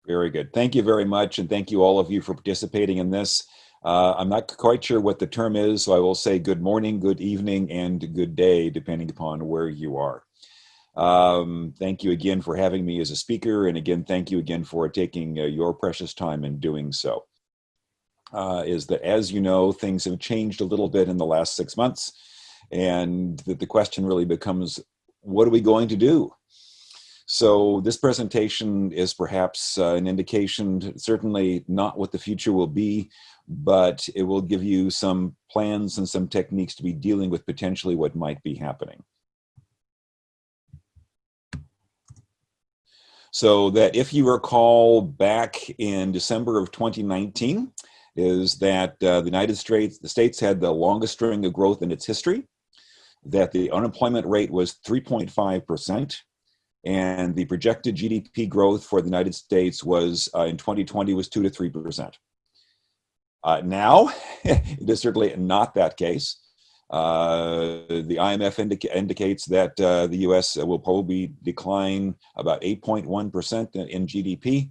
Very good. Thank you very much, and thank you all of you for participating in this. I'm not quite sure what the term is, so I will say good morning, good evening, and good day, depending upon where you are. Thank you again for having me as a speaker, and again, thank you again for taking your precious time in doing so. Is that, as you know, things have changed a little bit in the last 6 months, and the question really becomes, what are we going to do? So this presentation is perhaps an indication, certainly not what the future will be, but it will give you some plans and some techniques to be dealing with potentially what might be happening. So that if you recall back in December of 2019, is that the United States had the longest string of growth in its history, that the unemployment rate was 3.5%. And the projected GDP growth for the United States was in 2020 was 2 to 3%. Now, it is certainly not that case. The IMF indicates that the US will probably decline about 8.1% in GDP,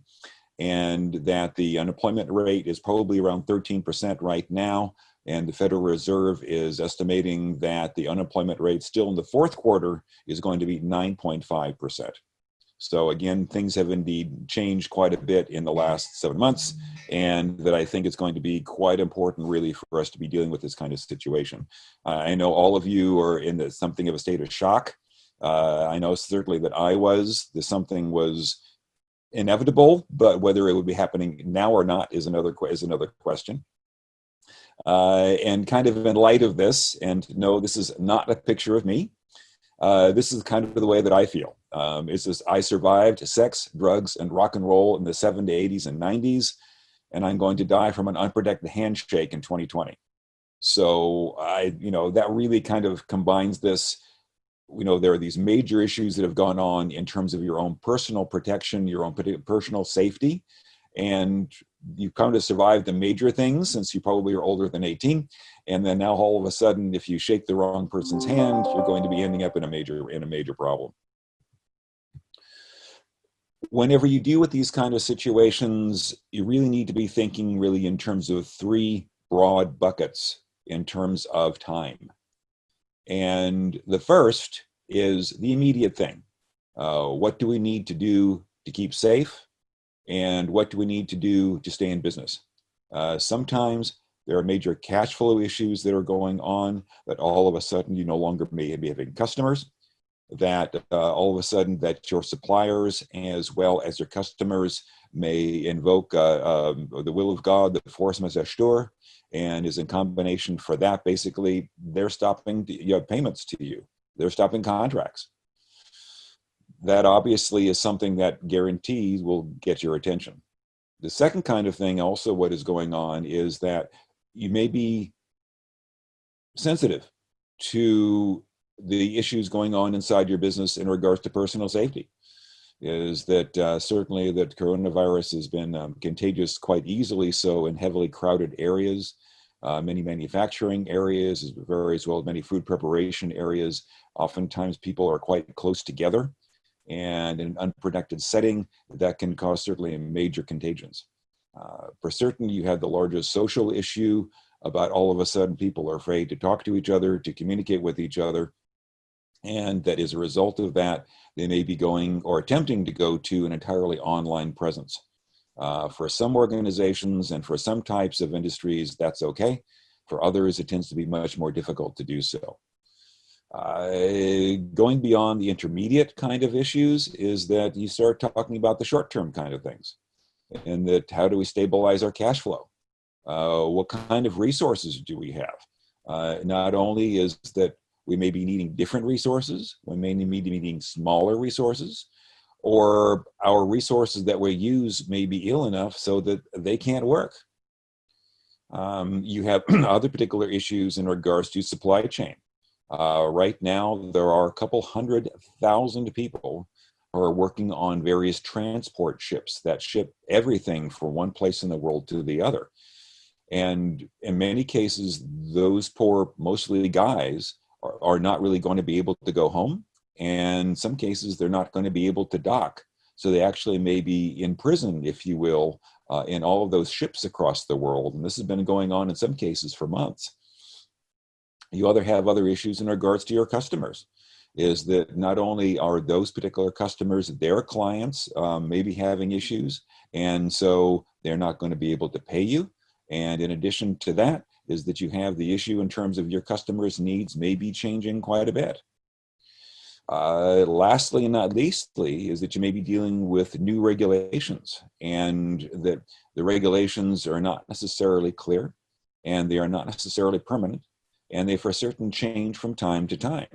and that the unemployment rate is probably around 13% right now. And the Federal Reserve is estimating that the unemployment rate still in the fourth quarter is going to be 9.5%. So again, things have indeed changed quite a bit in the last 7 months, and that I think it's going to be quite important really for us to be dealing with this kind of situation. I know all of you are in something of a state of shock. I know certainly that I was. Something was inevitable, but whether it would be happening now or not is another question. And kind of in light of this, and no, this is not a picture of me. This is kind of the way that I feel. It's just, I survived sex, drugs, and rock and roll in the 70s, 80s, and 90s, and I'm going to die from an unprotected handshake in 2020. So that really kind of combines this. There are these major issues that have gone on in terms of your own personal protection, your own personal safety, and you've kind of survived the major things since you probably are older than 18. And then now all of a sudden, if you shake the wrong person's hand, you're going to be ending up in a major problem. Whenever you deal with these kind of situations, you really need to be thinking really in terms of 3 broad buckets in terms of time. And the first is the immediate thing. What do we need to do to keep safe? And what do we need to do to stay in business? Sometimes there are major cash flow issues that are going on, that all of a sudden you no longer may be having customers, that all of a sudden that your suppliers as well as your customers may invoke the will of God, the force majeure, and is in combination for that. Basically, they're stopping payments to you. They're stopping contracts. That obviously is something that guarantees will get your attention. The second kind of thing also what is going on is that you may be sensitive to the issues going on inside your business in regards to personal safety. Is that certainly that coronavirus has been contagious quite easily so in heavily crowded areas, many manufacturing areas, as well as many food preparation areas. Oftentimes people are quite close together, and in an unprotected setting, that can cause certainly major contagions. For certain, you have the largest social issue about all of a sudden people are afraid to talk to each other, to communicate with each other, and that as a result of that, they may be going or attempting to go to an entirely online presence. For some organizations and for some types of industries, that's okay. For others, it tends to be much more difficult to do so. Going beyond the intermediate kind of issues is that you start talking about the short-term kind of things, and that how do we stabilize our cash flow? What kind of resources do we have? Not only is that we may be needing different resources, we may be needing smaller resources, or our resources that we use may be ill enough so that they can't work. You have other particular issues in regards to supply chain. Right now, there are a couple 100,000 people who are working on various transport ships that ship everything from one place in the world to the other. And in many cases, those poor, mostly guys, are not really going to be able to go home. And in some cases, they're not going to be able to dock. So they actually may be imprisoned, if you will, in all of those ships across the world. And this has been going on in some cases for months. You have other issues in regards to your customers, is that not only are those particular customers, their clients maybe having issues, and so they're not going to be able to pay you. And in addition to that, is that you have the issue in terms of your customers' needs may be changing quite a bit. Lastly, and not leastly, is that you may be dealing with new regulations, and that the regulations are not necessarily clear, and they are not necessarily permanent, and they for certain change from time to time.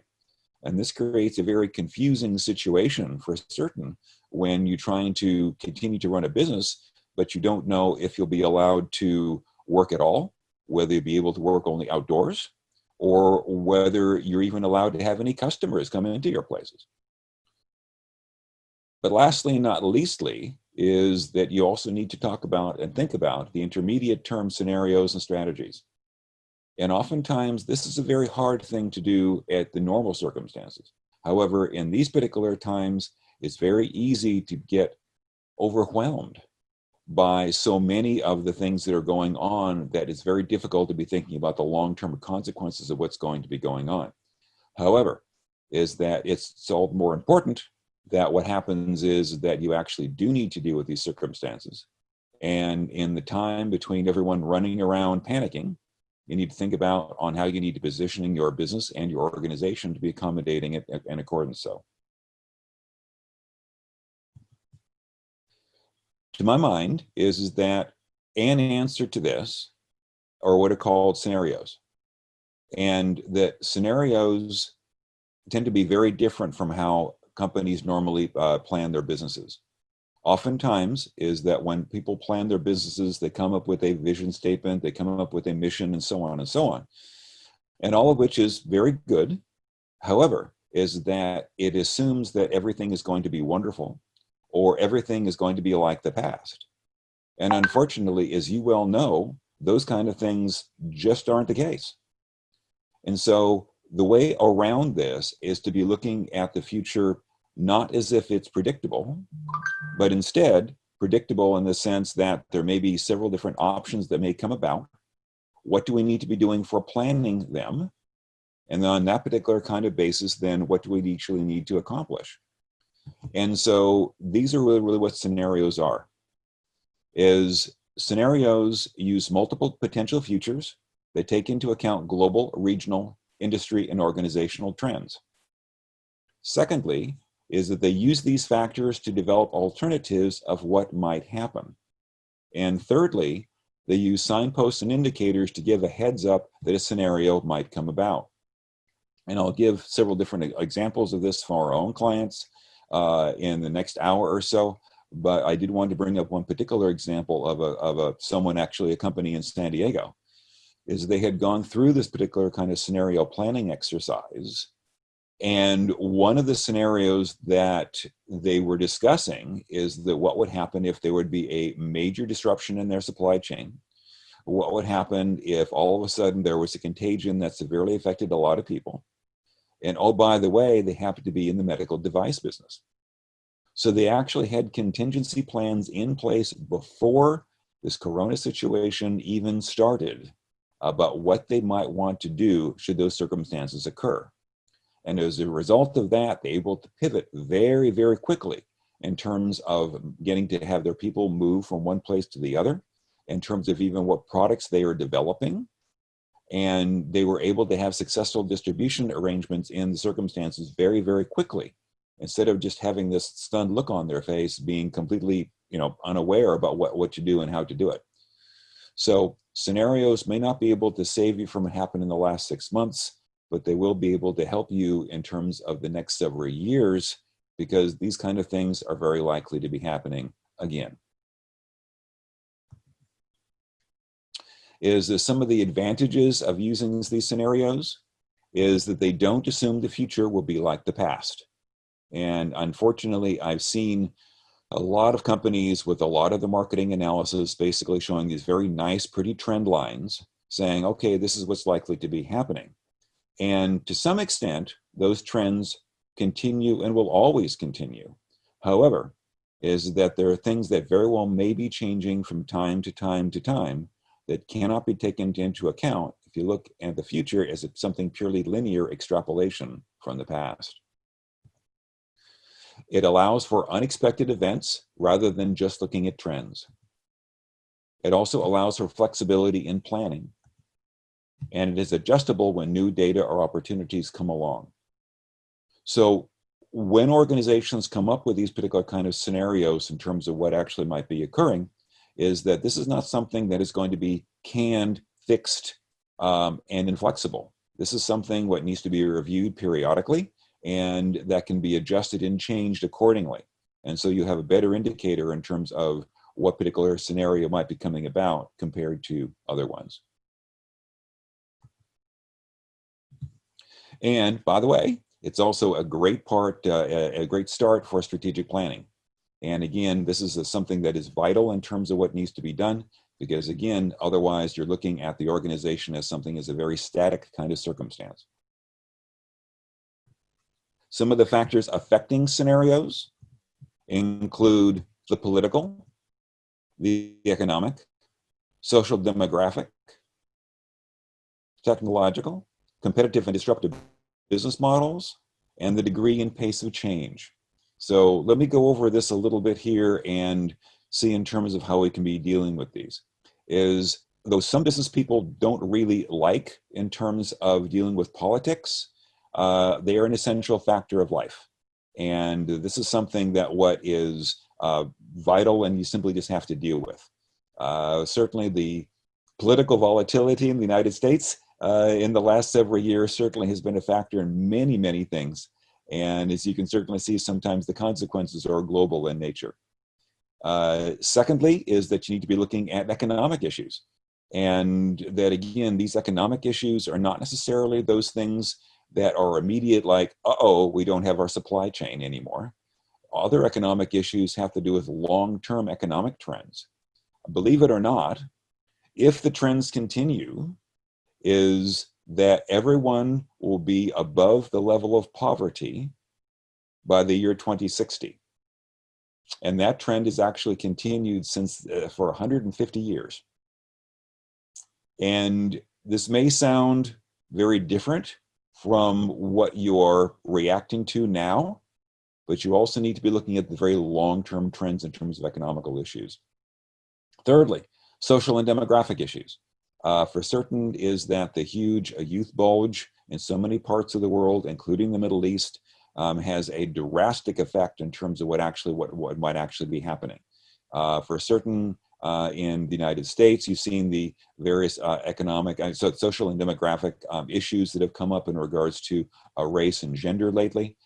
And this creates a very confusing situation for certain when you're trying to continue to run a business, but you don't know if you'll be allowed to work at all, whether you'll be able to work only outdoors, or whether you're even allowed to have any customers come into your places. But lastly, not leastly, is that you also need to talk about and think about the intermediate term scenarios and strategies. And oftentimes, this is a very hard thing to do at the normal circumstances. However, in these particular times, it's very easy to get overwhelmed by so many of the things that are going on that it's very difficult to be thinking about the long-term consequences of what's going to be going on. However, is that it's all the more important that what happens is that you actually do need to deal with these circumstances. And in the time between everyone running around panicking, you need to think about on how you need to position your business and your organization to be accommodating it in accordance so. To my mind is that an answer to this are what are called scenarios. And that scenarios tend to be very different from how companies normally plan their businesses. Oftentimes is that when people plan their businesses, they come up with a vision statement, they come up with a mission, and so on and so on. And all of which is very good. However, is that it assumes that everything is going to be wonderful, or everything is going to be like the past. And unfortunately, as you well know, those kind of things just aren't the case. And so the way around this is to be looking at the future not as if it's predictable, but instead predictable in the sense that there may be several different options that may come about. What do we need to be doing for planning them? And then on that particular kind of basis, then what do we actually need to accomplish? And so these are really what scenarios are. Is scenarios use multiple potential futures that take into account global, regional, industry, and organizational trends. Secondly, is that they use these factors to develop alternatives of what might happen. And thirdly, they use signposts and indicators to give a heads up that a scenario might come about. And I'll give several different examples of this for our own clients in the next hour or so. But I did want to bring up one particular example of someone, actually a company in San Diego, is they had gone through this particular kind of scenario planning exercise. And one of the scenarios that they were discussing is that what would happen if there would be a major disruption in their supply chain? What would happen if all of a sudden there was a contagion that severely affected a lot of people? And oh, by the way, they happen to be in the medical device business. So they actually had contingency plans in place before this corona situation even started about what they might want to do should those circumstances occur. And as a result of that, they're able to pivot very, very quickly in terms of getting to have their people move from one place to the other, in terms of even what products they are developing. And they were able to have successful distribution arrangements in the circumstances very, very quickly, instead of just having this stunned look on their face, being completely, unaware about what to do and how to do it. So scenarios may not be able to save you from what happened in the last 6 months, but they will be able to help you in terms of the next several years, because these kind of things are very likely to be happening again. Is some of the advantages of using these scenarios is that they don't assume the future will be like the past. And unfortunately, I've seen A lot of companies with a lot of the marketing analysis basically showing these very nice, pretty trend lines saying, okay, this is what's likely to be happening. And to some extent, those trends continue and will always continue. However, is that there are things that very well may be changing from time to time to time that cannot be taken into account if you look at the future as something purely linear extrapolation from the past. It allows for unexpected events rather than just looking at trends. It also allows for flexibility in planning. And it is adjustable when new data or opportunities come along. So when organizations come up with these particular kind of scenarios in terms of what actually might be occurring, is that this is not something that is going to be canned, fixed, and inflexible. This is something what needs to be reviewed periodically, and that can be adjusted and changed accordingly. And so you have a better indicator in terms of what particular scenario might be coming about compared to other ones. And by the way, it's also a great part, a great start for strategic planning. And again, this is something that is vital in terms of what needs to be done, because again, otherwise you're looking at the organization as something as a very static kind of circumstance. Some of the factors affecting scenarios include the political, the economic, social demographic, technological, competitive and disruptive business models, and the degree and pace of change. So let me go over this a little bit here and see in terms of how we can be dealing with these. Is though some business people don't really like in terms of dealing with politics, they are an essential factor of life. And this is something that what is vital and you simply just have to deal with. Certainly the political volatility in the United States in the last several years certainly has been a factor in many, many things. And as you can certainly see, sometimes the consequences are global in nature. Secondly, is that you need to be looking at economic issues. And that again, these economic issues are not necessarily those things that are immediate, like, uh-oh, we don't have our supply chain anymore. Other economic issues have to do with long-term economic trends. Believe it or not, if the trends continue, is that everyone will be above the level of poverty by the year 2060. And that trend has actually continued since for 150 years. And this may sound very different from what you're reacting to now, but you also need to be looking at the very long-term trends in terms of economical issues. Thirdly, social and demographic issues. For certain is that the huge youth bulge in so many parts of the world, including the Middle East, has a drastic effect in terms of what might actually be happening. For certain, in the United States, you've seen the various economic, social and demographic issues that have come up in regards to race and gender lately.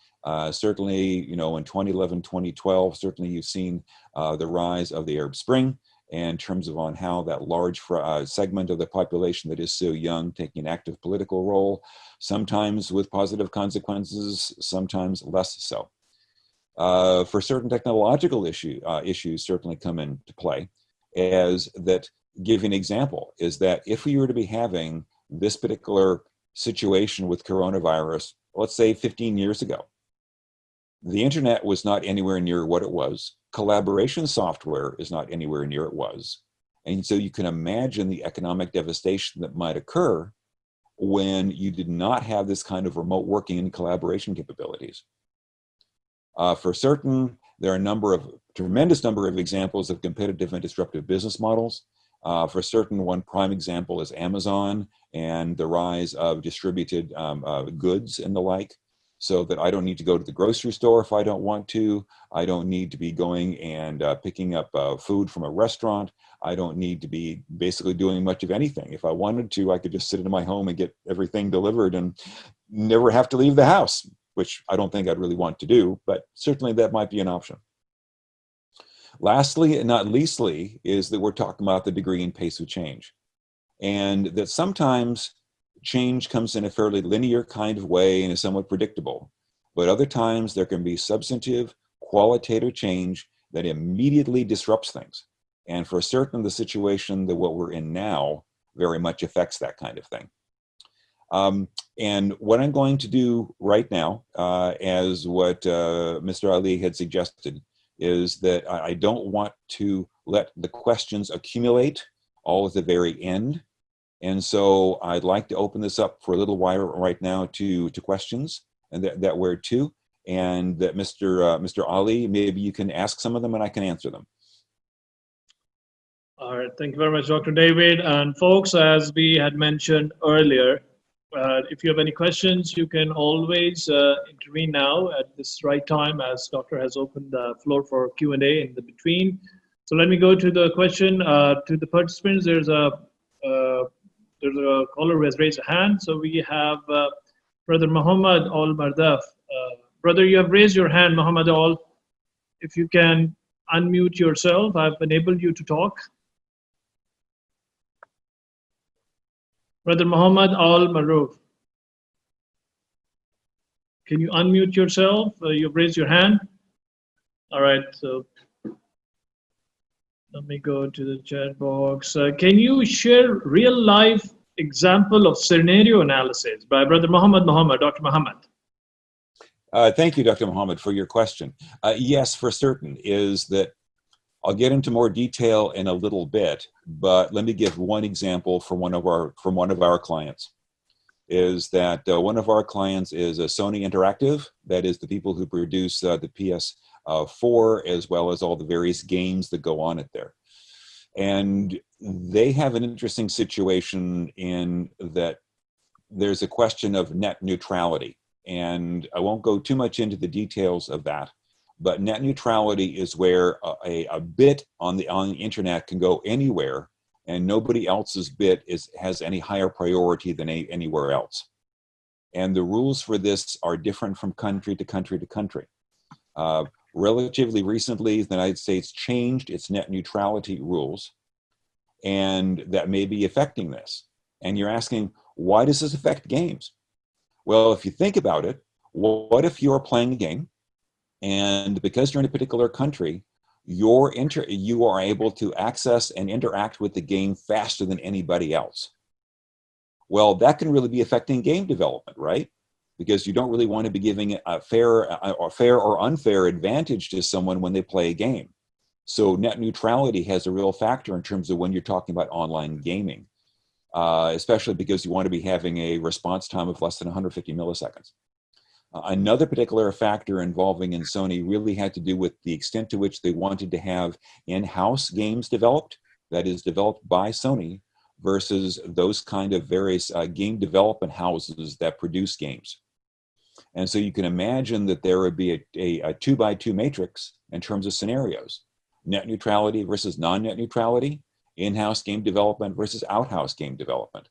Certainly, in 2011, 2012, certainly you've seen the rise of the Arab Spring, and in terms of on how that large segment of the population that is so young taking an active political role, sometimes with positive consequences, sometimes less so. For certain technological issues certainly come into play, as that, give an example, is that if we were to be having this particular situation with coronavirus, let's say 15 years ago, the internet was not anywhere near what it was. Collaboration software is not anywhere near it was. And so you can imagine the economic devastation that might occur when you did not have this kind of remote working and collaboration capabilities. For certain, there are tremendous number of examples of competitive and disruptive business models. For certain, one prime example is Amazon and the rise of distributed goods and the like, so that I don't need to go to the grocery store if I don't want to. I don't need to be going and picking up food from a restaurant. I don't need to be basically doing much of anything. If I wanted to, I could just sit in my home and get everything delivered and never have to leave the house, which I don't think I'd really want to do, but certainly that might be an option. Lastly, and not leastly, is that we're talking about the degree and pace of change. And that sometimes change comes in a fairly linear kind of way and is somewhat predictable. But other times there can be substantive, qualitative change that immediately disrupts things. And for certain, the situation that what we're in now very much affects that kind of thing. And what I'm going to do right now, as what Mr. Ali had suggested, is that I don't want to let the questions accumulate all at the very end. And so I'd like to open this up for a little while right now to questions, and that where to, and that Mr. Ali, maybe you can ask some of them and I can answer them. All right, thank you very much, Dr. David. And folks, as we had mentioned earlier, if you have any questions, you can always intervene now at this right time, as Doctor has opened the floor for Q&A in the between. So let me go to the question to the participants. There's a caller who has raised a hand. So we have Brother Mohammed Al Mardaf. Brother, you have raised your hand, Mohammed Al. If you can unmute yourself, I've enabled you to talk. Brother Muhammad Al Maruf, can you unmute yourself? You've raised your hand. All right, so let me go to the chat box. Can you share real life example of scenario analysis by Brother Muhammad, Dr. Muhammad? Thank you, Dr. Mohamed, for your question. Yes, for certain, is that I'll get into more detail in a little bit, but let me give one example from one of our clients. Is that one of our clients is a Sony Interactive, that is the people who produce the PS4 as well as all the various games that go on it there. And they have an interesting situation in that there's a question of net neutrality. And I won't go too much into the details of that. But net neutrality is where a bit on the internet can go anywhere, and nobody else's bit has any higher priority than anywhere else. And the rules for this are different from country to country to country. Relatively recently, the United States changed its net neutrality rules, and that may be affecting this. And you're asking, why does this affect games? Well, if you think about it, what if you're playing a game, and because you're in a particular country, you are able to access and interact with the game faster than anybody else? Well, that can really be affecting game development, right? Because you don't really want to be giving a fair or unfair advantage to someone when they play a game. So net neutrality has a real factor in terms of when you're talking about online gaming, especially because you want to be having a response time of less than 150 milliseconds. Another particular factor involving in Sony really had to do with the extent to which they wanted to have in-house games developed, that is developed by Sony, versus those kind of various game development houses that produce games. And so you can imagine that there would be a 2x2 matrix in terms of scenarios: net neutrality versus non-net neutrality, in-house game development versus out-house game development.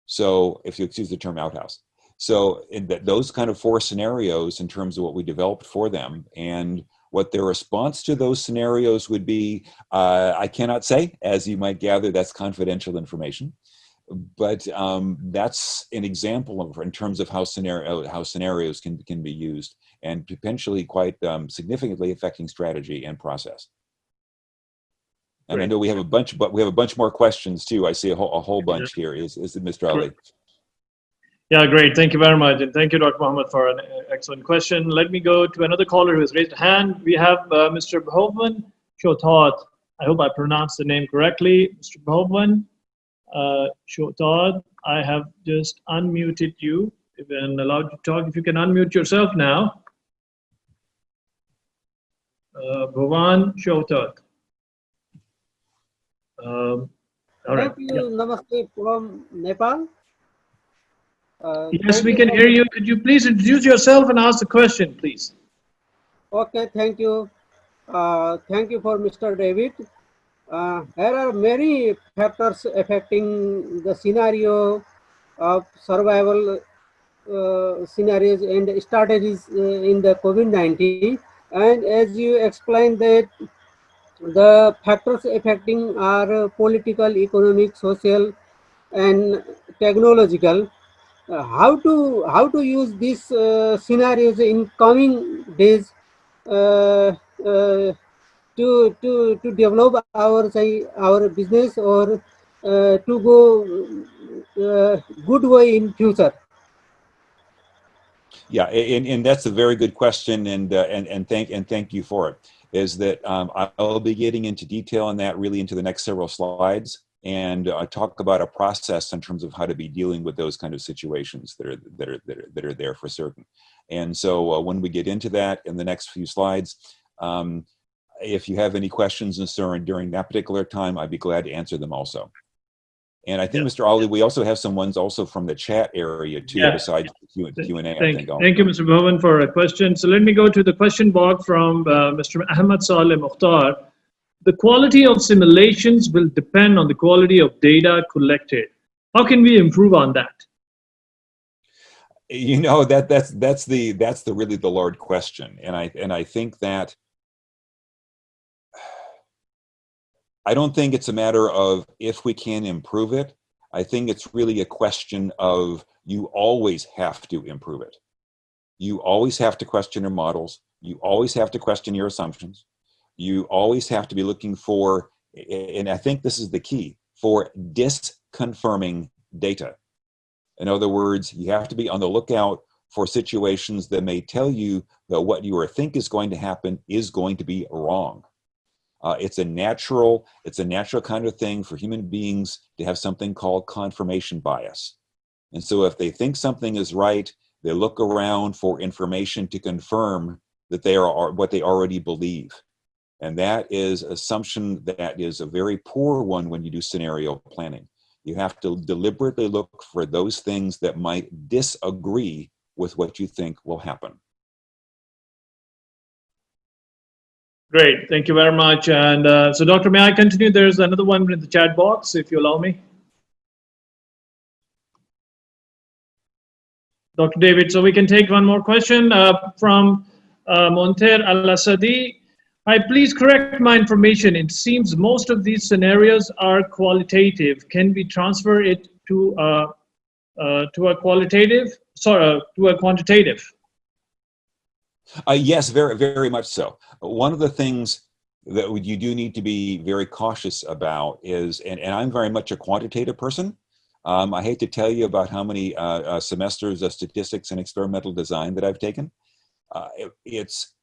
So if you excuse the term outhouse. So in those kind of four scenarios in terms of what we developed for them, and what their response to those scenarios would be, I cannot say. As you might gather, that's confidential information. But that's an example of, in terms of how scenarios can be used, and potentially quite significantly affecting strategy and process. And I know we have a bunch, but we have a bunch more questions too. I see a whole bunch here. Is it Mr. Ali? Yeah, great. Thank you very much. And thank you, Dr. Mohammed, for an excellent question. Let me go to another caller who has raised a hand. We have Mr. Bhovan Shotat. I hope I pronounced the name correctly. Mr. Bhovan Shotat, I have just unmuted you and allowed you to talk. If you can unmute yourself now. Bhovan Shotat. All right. Thank you. Namaste from Nepal. Yes, we can hear you. Could you please introduce yourself and ask the question, please? Okay, thank you. Thank you for Mr. David. There are many factors affecting the scenario of survival scenarios and strategies in the COVID-19. And as you explained that the factors affecting are political, economic, social, and technological. How to use these scenarios in coming days to develop our business or to go good way in future? Yeah, and that's a very good question, and thank you for it. Is that I'll be getting into detail on that really into the next several slides, and talk about a process in terms of how to be dealing with those kind of situations that are there for certain. And so when we get into that in the next few slides, if you have any questions during that particular time, I'd be glad to answer them also. And I think, Mr. Ali, we also have some ones also from the chat area too, besides the Q&A, I think. Thank you, Mr. Bhavan, for a question. So let me go to the question box from Mr. Ahmed Saleh Mukhtar. The quality of simulations will depend on the quality of data collected. How can we improve on that? You know, that's really the Lord question, and I think that I don't think it's a matter of if we can improve it. I think it's really a question of you always have to improve it. You always have to question your models. You always have to question your assumptions. You always have to be looking for, and I think this is the key, for disconfirming data. In other words, you have to be on the lookout for situations that may tell you that what you think is going to happen is going to be wrong. It's a natural kind of thing for human beings to have something called confirmation bias. And so if they think something is right, they look around for information to confirm that they are what they already believe. And that is assumption that is a very poor one when you do scenario planning. You have to deliberately look for those things that might disagree with what you think will happen. Great, thank you very much. And so, Doctor, may I continue? There's another one in the chat box, if you allow me. Dr. David, so we can take one more question from Monter Al-Asadi. Hi, please correct my information. It seems most of these scenarios are qualitative. Can we transfer it to a qualitative? Sorry, to a quantitative? Yes, very, very much so. One of the things that you do need to be very cautious about is, and I'm very much a quantitative person. I hate to tell you about how many semesters of statistics and experimental design that I've taken. It's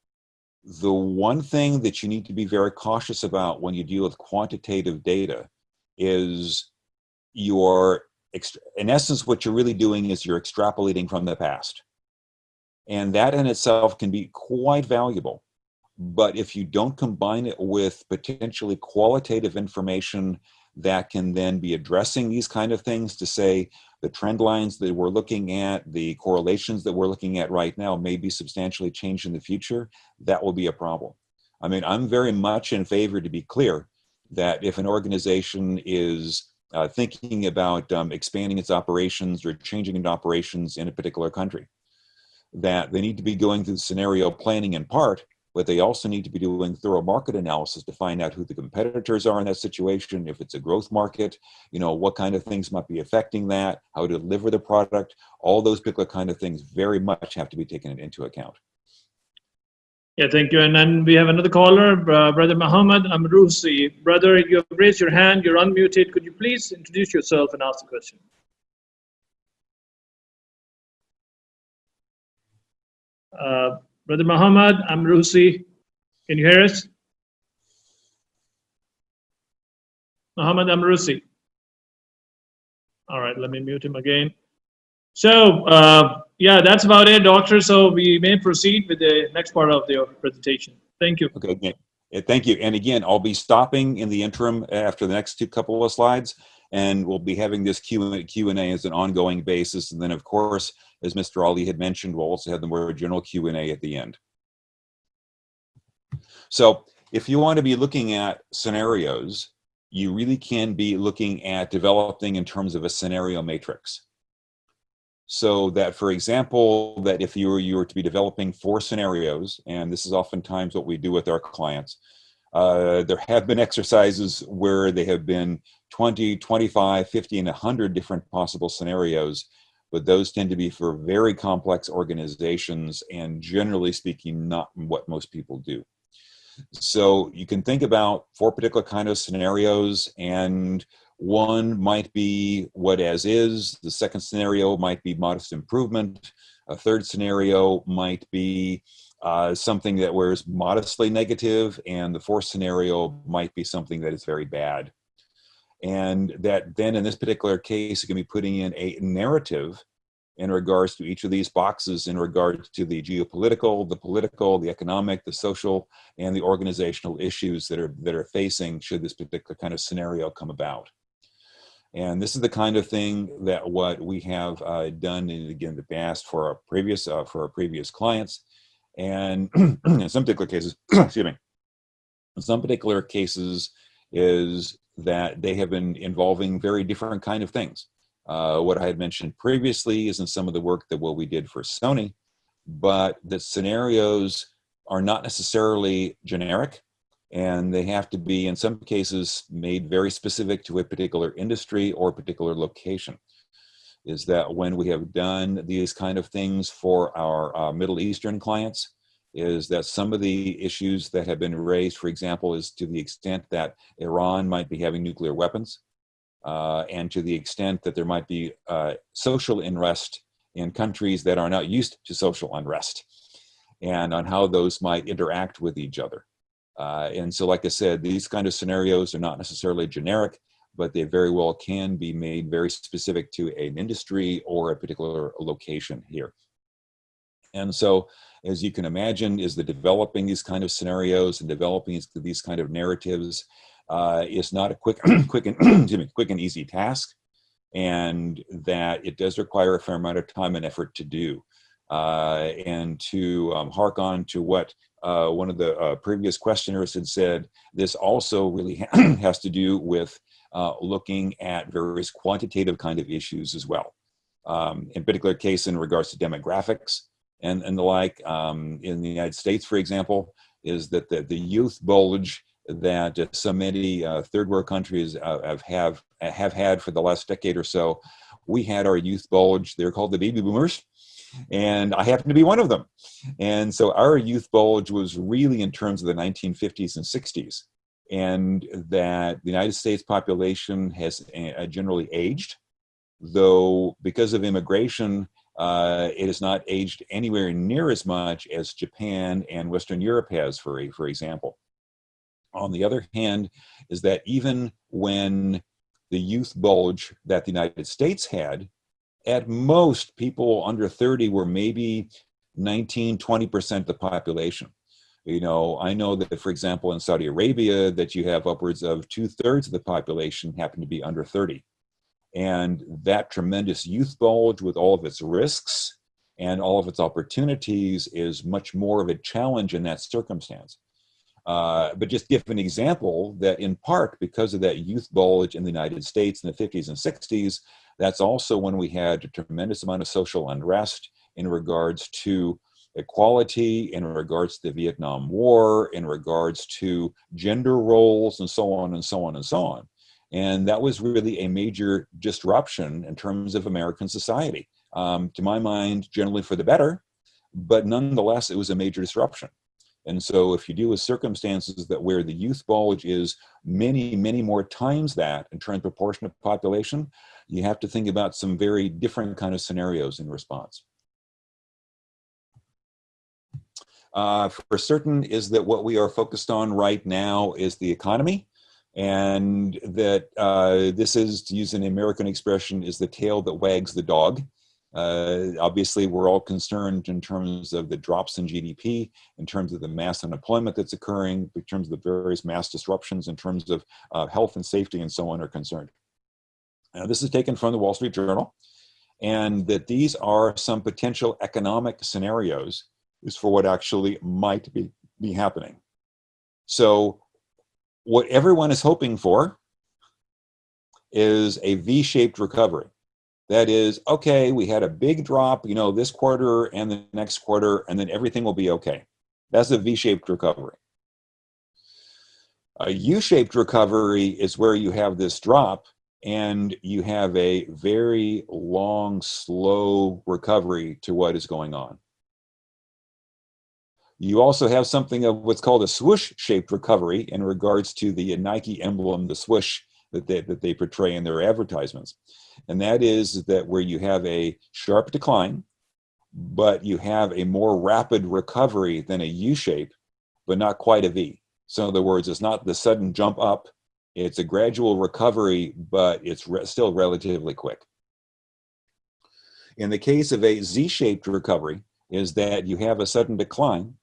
the one thing that you need to be very cautious about when you deal with quantitative data is in essence, what you're really doing is you're extrapolating from the past. And that in itself can be quite valuable. But if you don't combine it with potentially qualitative information that can then be addressing these kind of things to say the trend lines that we're looking at, the correlations that we're looking at right now may be substantially changed in the future, that will be a problem. I mean, I'm very much in favor, to be clear, that if an organization is thinking about expanding its operations or changing its operations in a particular country, that they need to be going through scenario planning in part, but they also need to be doing thorough market analysis to find out who the competitors are in that situation, if it's a growth market, you know, what kind of things might be affecting that, how to deliver the product, all those particular kind of things very much have to be taken into account. Yeah, thank you. And then we have another caller, Brother Mohammed Amrusi. Brother, you have raised your hand, you're unmuted. Could you please introduce yourself and ask the question? Brother Mohammed Amrusi, can you hear us? Mohammed Amrusi. All right, let me mute him again. So, yeah, that's about it, Doctor. So we may proceed with the next part of the presentation. Thank you. Okay, thank you. And again, I'll be stopping in the interim after the next couple of slides, and we'll be having this Q&A as an ongoing basis. And then, of course, as Mr. Ali had mentioned, we'll also have the more general Q&A at the end. So if you want to be looking at scenarios, you really can be looking at developing in terms of a scenario matrix. So that, for example, that if you were to be developing 4 scenarios, and this is oftentimes what we do with our clients, there have been exercises where they have been 20, 25, 50, and 100 different possible scenarios, but those tend to be for very complex organizations and generally speaking, not what most people do. So you can think about 4 particular kind of scenarios, and one might be what as is, the second scenario might be modest improvement, a third scenario might be something that was modestly negative, and the fourth scenario might be something that is very bad. And that then in this particular case, you can be putting in a narrative in regards to each of these boxes in regards to the geopolitical, the political, the economic, the social, and the organizational issues that are facing should this particular kind of scenario come about. And this is the kind of thing that what we have done in the past for our previous clients. And in some particular cases, excuse me, in some particular cases is that they have been involving very different kind of things. What I had mentioned previously is in some of the work that we did for Sony, but the scenarios are not necessarily generic, and they have to be, in some cases, made very specific to a particular industry or a particular location. Is that when we have done these kind of things for our Middle Eastern clients, is that some of the issues that have been raised, for example, is to the extent that Iran might be having nuclear weapons, and to the extent that there might be social unrest in countries that are not used to social unrest, and on how those might interact with each other. And so, like I said, these kind of scenarios are not necessarily generic, but they very well can be made very specific to an industry or a particular location here. And so, as you can imagine, is the developing these kind of scenarios and developing these kind of narratives is not a quick and easy task, and that it does require a fair amount of time and effort to do. And to hark on to what one of the previous questioners had said, this also really has to do with looking at various quantitative kind of issues as well. In particular case in regards to demographics and the like, in the United States, for example, is that the youth bulge that so many third world countries have had for the last decade or so. We had our youth bulge. They're called the baby boomers, and I happen to be one of them. And so our youth bulge was really in terms of the 1950s and 60s, and that the United States population has generally aged, though because of immigration, it has not aged anywhere near as much as Japan and Western Europe has, for example. On the other hand, is that even when the youth bulge that the United States had, at most people under 30 were maybe 19, 20% of the population. You know, I know that, for example, in Saudi Arabia, that you have upwards of 2/3 of the population happen to be under 30. And that tremendous youth bulge with all of its risks and all of its opportunities is much more of a challenge in that circumstance. But just give an example that in part because of that youth bulge in the United States in the 50s and 60s, that's also when we had a tremendous amount of social unrest in regards to equality, in regards to the Vietnam War, in regards to gender roles, and so on and so on and so on. And that was really a major disruption in terms of American society. To my mind, generally for the better, but nonetheless, it was a major disruption. And so if you deal with circumstances that where the youth bulge is many, many more times that in terms of proportion of population, you have to think about some very different kind of scenarios in response. For certain is that what we are focused on right now is the economy, and that this is, to use an American expression, is the tail that wags the dog. Obviously, we're all concerned in terms of the drops in GDP, in terms of the mass unemployment that's occurring, in terms of the various mass disruptions, in terms of health and safety and so on are concerned. Now, this is taken from the Wall Street Journal, and that these are some potential economic scenarios is for what actually might be happening. So what everyone is hoping for is a V-shaped recovery. That is, okay, we had a big drop, you know, this quarter and the next quarter, and then everything will be okay. That's a V-shaped recovery. A U-shaped recovery is where you have this drop and you have a very long, slow recovery to what is going on. You also have something of what's called a swoosh-shaped recovery in regards to the Nike emblem, the swoosh that they portray in their advertisements. And that is that where you have a sharp decline, but you have a more rapid recovery than a U-shape, but not quite a V. So in other words, it's not the sudden jump up, it's a gradual recovery, but it's still relatively quick. In the case of a Z-shaped recovery, is that you have a sudden decline.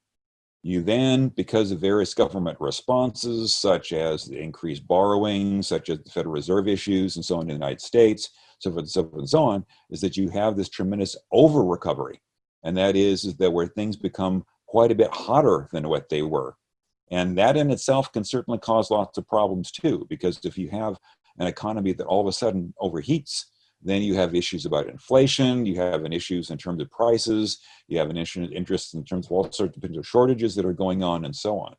You then, because of various government responses, such as the increased borrowing, such as the Federal Reserve issues, and so on in the United States, so forth and so forth and so on, is that you have this tremendous over recovery. And that is that where things become quite a bit hotter than what they were. And that in itself can certainly cause lots of problems too, because if you have an economy that all of a sudden overheats, then you have issues about inflation, you have an issues in terms of prices, you have an interest in terms of all sorts of potential shortages that are going on and so on.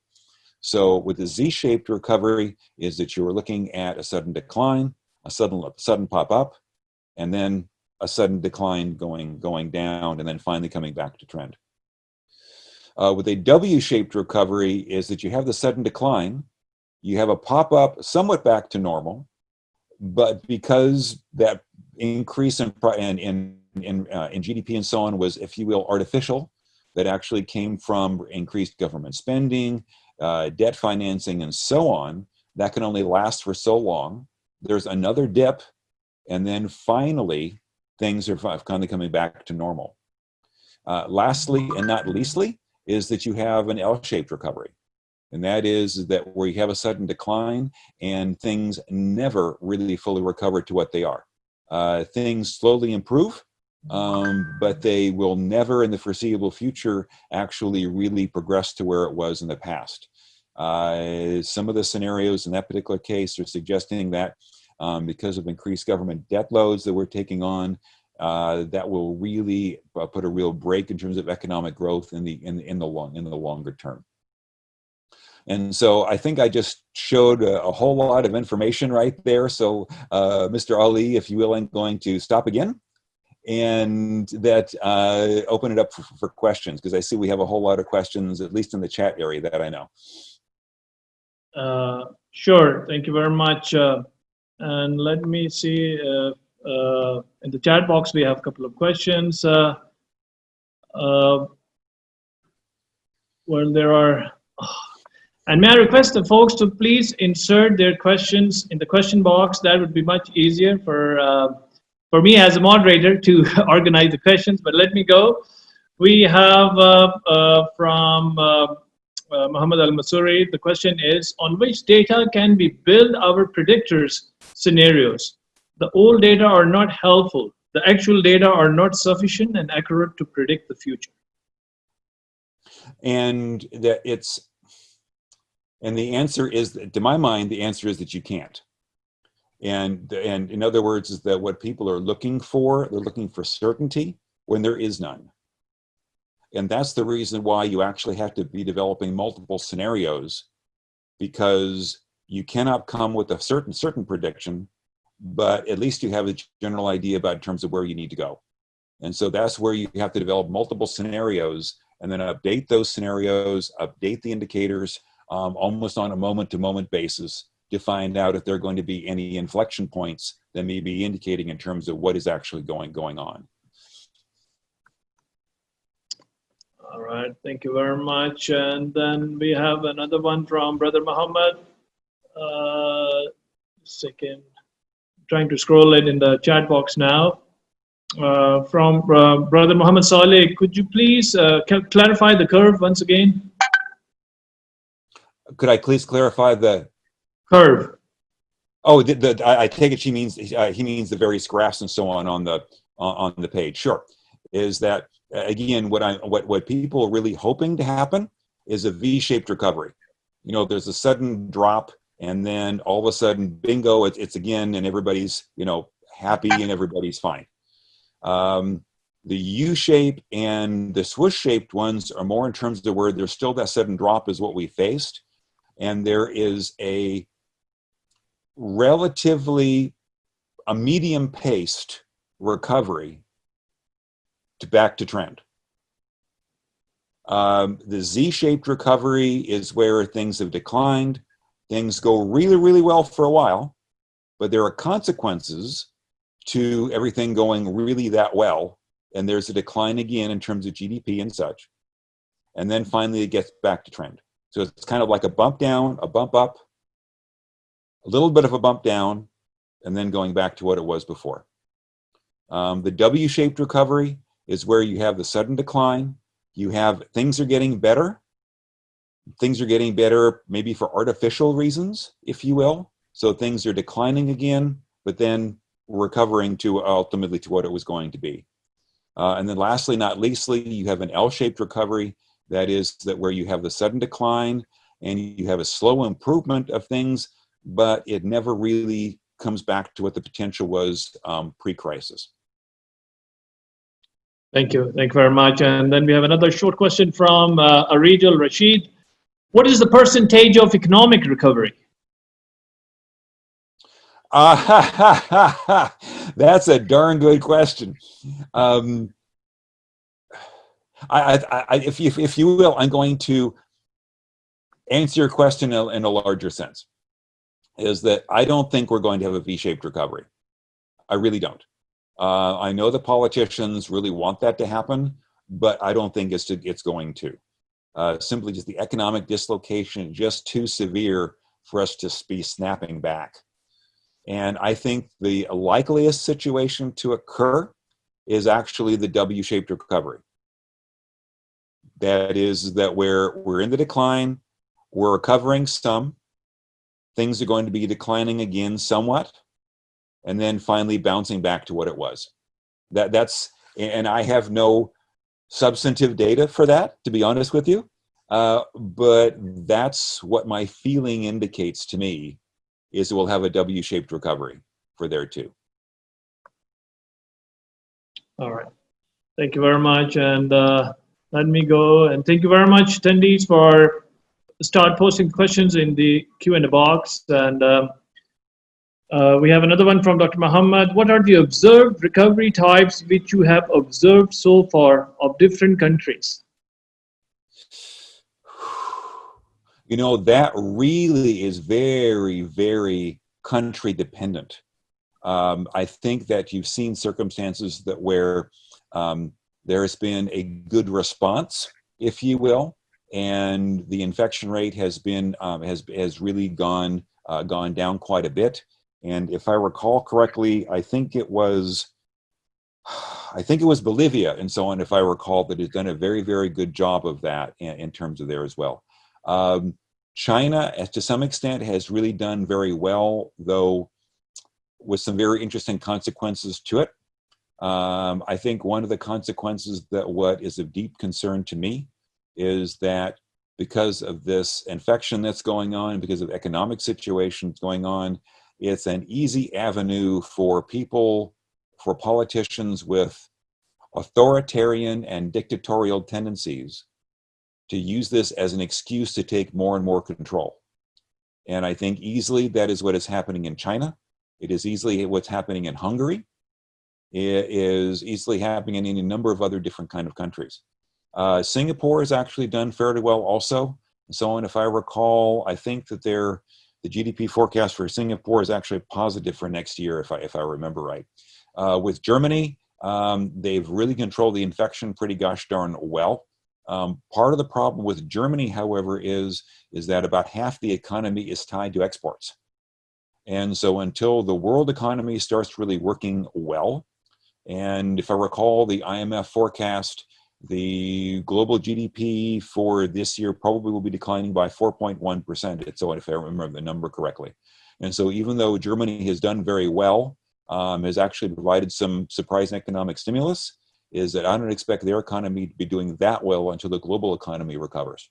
So with the Z-shaped recovery is that you're looking at a sudden decline, a sudden pop up, and then a sudden decline going down, and then finally coming back to trend. With a W-shaped recovery is that you have the sudden decline, you have a pop up somewhat back to normal, but because that increase in GDP and so on was, if you will, artificial, that actually came from increased government spending, debt financing, and so on, that can only last for so long. There's another dip, and then finally, things are kind of coming back to normal. Lastly, and not leastly, is that you have an L-shaped recovery. And that is that where you have a sudden decline and things never really fully recover to what they are. Things slowly improve, but they will never in the foreseeable future actually really progress to where it was in the past. Some of the scenarios in that particular case are suggesting that because of increased government debt loads that we're taking on, that will really put a real break in terms of economic growth in the longer term. And so I think I just showed a whole lot of information right there. So Mr. Ali, if you will, I'm going to stop again and that open it up for questions, because I see we have a whole lot of questions, at least in the chat area, that I know. Sure, thank you very much. And let me see, in the chat box, we have a couple of questions. Well, there are... And may I request the folks to please insert their questions in the question box. That would be much easier for me as a moderator to organize the questions, but let me go. We have from Mohammed Al-Masuri, the question is, on which data can we build our predictors scenarios? The old data are not helpful. The actual data are not sufficient and accurate to predict the future. And that and the answer is, to my mind, the answer is that you can't. And in other words, is that what people are looking for, they're looking for certainty when there is none. And that's the reason why you actually have to be developing multiple scenarios, because you cannot come with a certain prediction, but at least you have a general idea about in terms of where you need to go. And so that's where you have to develop multiple scenarios and then update those scenarios, update the indicators, almost on a moment-to-moment basis to find out if there are going to be any inflection points that may be indicating in terms of what is actually going on. All right, thank you very much. And then we have another one from Brother Mohammed. Second, trying to scroll it in the chat box now. From Brother Mohammed Saleh, could you please clarify the curve once again? Could I please clarify the curve? Oh, I take it he means the various graphs and so on the page. Sure, is that again what people are really hoping to happen is a V-shaped recovery. You know, there's a sudden drop, and then all of a sudden, bingo, it's again, and everybody's happy and everybody's fine. The U-shape and the swoosh-shaped ones are more in terms of where there's still that sudden drop is what we faced. And there is a relatively medium-paced recovery back to trend. The Z-shaped recovery is where things have declined. Things go really, really well for a while, but there are consequences to everything going really that well. And there's a decline again in terms of GDP and such. And then finally it gets back to trend. So it's kind of like a bump down, a bump up, a little bit of a bump down, and then going back to what it was before. The W-shaped recovery is where you have the sudden decline. You have things are getting better. Things are getting better maybe for artificial reasons, if you will. So things are declining again, but then recovering to ultimately to what it was going to be. And then lastly, not leastly, you have an L-shaped recovery. That is that where you have the sudden decline and you have a slow improvement of things, but it never really comes back to what the potential was pre-crisis. Thank you. Thank you very much. And then we have another short question from Aridul Rashid. What is the percentage of economic recovery? That's a darn good question. If you will, I'm going to answer your question in a larger sense. Is that I don't think we're going to have a V-shaped recovery. I really don't. I know the politicians really want that to happen, but I don't think it's going to. Simply just the economic dislocation is just too severe for us to be snapping back. And I think the likeliest situation to occur is actually the W-shaped recovery. That is that we're in the decline, we're recovering some, things are going to be declining again somewhat, and then finally bouncing back to what it was. And I have no substantive data for that, to be honest with you, but that's what my feeling indicates to me, is we'll have a W-shaped recovery for there too. All right. Thank you very much. And let me go. And thank you very much, attendees, for start posting questions in the Q&A box. And we have another one from Dr. Mohammed. What are the observed recovery types which you have observed so far of different countries? You know, that really is very, very country dependent. I think that you've seen circumstances that where there has been a good response, if you will, and the infection rate has been has really gone down quite a bit. And if I recall correctly, I think it was Bolivia and so on, if I recall, that has done a very, very good job of that in terms of there as well. China, to some extent, has really done very well, though with some very interesting consequences to it. I think one of the consequences that what is of deep concern to me is that because of this infection that's going on, because of economic situations going on, it's an easy avenue for people, for politicians with authoritarian and dictatorial tendencies to use this as an excuse to take more and more control. And I think easily that is what is happening in China. It is easily what's happening in Hungary. It is easily happening in any number of other different kind of countries. Singapore has actually done fairly well also. So, and if I recall, I think that the GDP forecast for Singapore is actually positive for next year, if I remember right. With Germany, they've really controlled the infection pretty gosh darn well. Part of the problem with Germany, however, is that about half the economy is tied to exports. And so until the world economy starts really working well, and if I recall the IMF forecast, the global GDP for this year probably will be declining by 4.1%. So if I remember the number correctly. And so even though Germany has done very well, has actually provided some surprising economic stimulus, is that I don't expect their economy to be doing that well until the global economy recovers.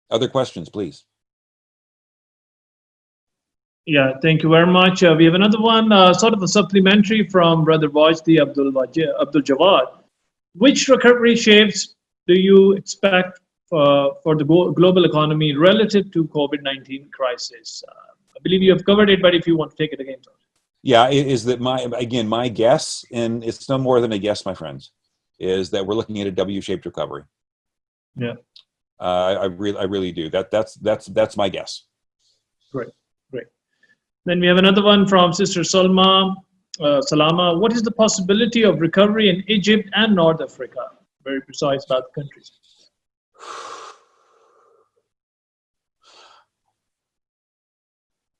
Other questions, please. Yeah, thank you very much. We have another one, sort of a supplementary from Brother Wajdi Abdul Jawad. Which recovery shapes do you expect for the global economy relative to COVID-19 crisis? I believe you have covered it, but if you want to take it again, sir. Yeah, it is that my guess, and it's no more than a guess, my friends, is that we're looking at a W-shaped recovery. Yeah. I really do. That's my guess. Great. Then we have another one from Sister Salma. Salama, what is the possibility of recovery in Egypt and North Africa? Very precise about the countries.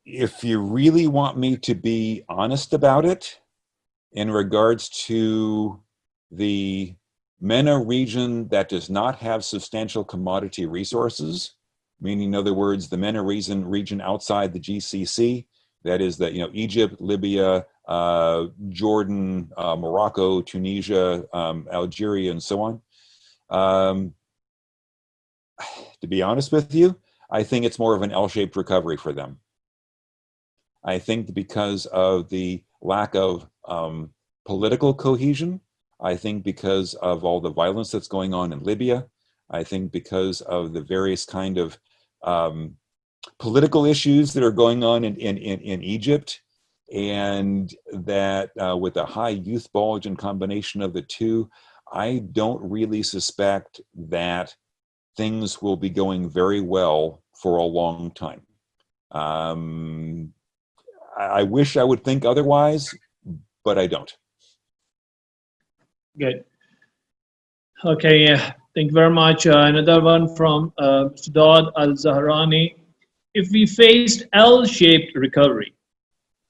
If you really want me to be honest about it, in regards to the MENA region that does not have substantial commodity resources, meaning in other words, the MENA region outside the GCC, that is that, Egypt, Libya, Jordan, Morocco, Tunisia, Algeria, and so on. To be honest with you, I think it's more of an L-shaped recovery for them. I think because of the lack of political cohesion, I think because of all the violence that's going on in Libya, I think because of the various kind of political issues that are going on in Egypt, and that with a high youth bulge and combination of the two, I don't really suspect that things will be going very well for a long time. I wish I would think otherwise, but I don't. Good. Okay, thank you very much. Another one from Mr. Dodd Al-Zahrani. If we faced L-shaped recovery,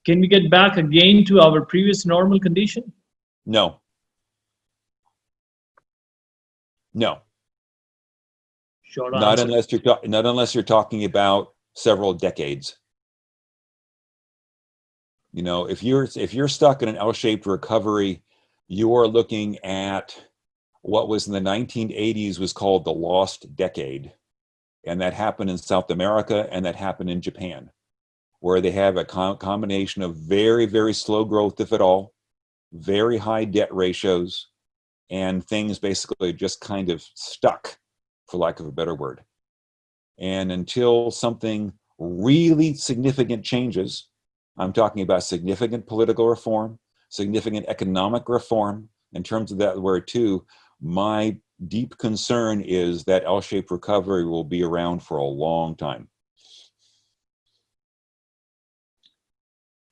can we get back again to our previous normal condition? No. Short Not answer. unless you're talking about several decades. If you're stuck in an L-shaped recovery, you are looking at what was in the 1980s was called the lost decade. And that happened in South America, and that happened in Japan, where they have a combination of very, very slow growth, if at all, very high debt ratios, and things basically just kind of stuck, for lack of a better word. And until something really significant changes, I'm talking about significant political reform, significant economic reform, in terms of that word too, my deep concern is that L-shaped recovery will be around for a long time.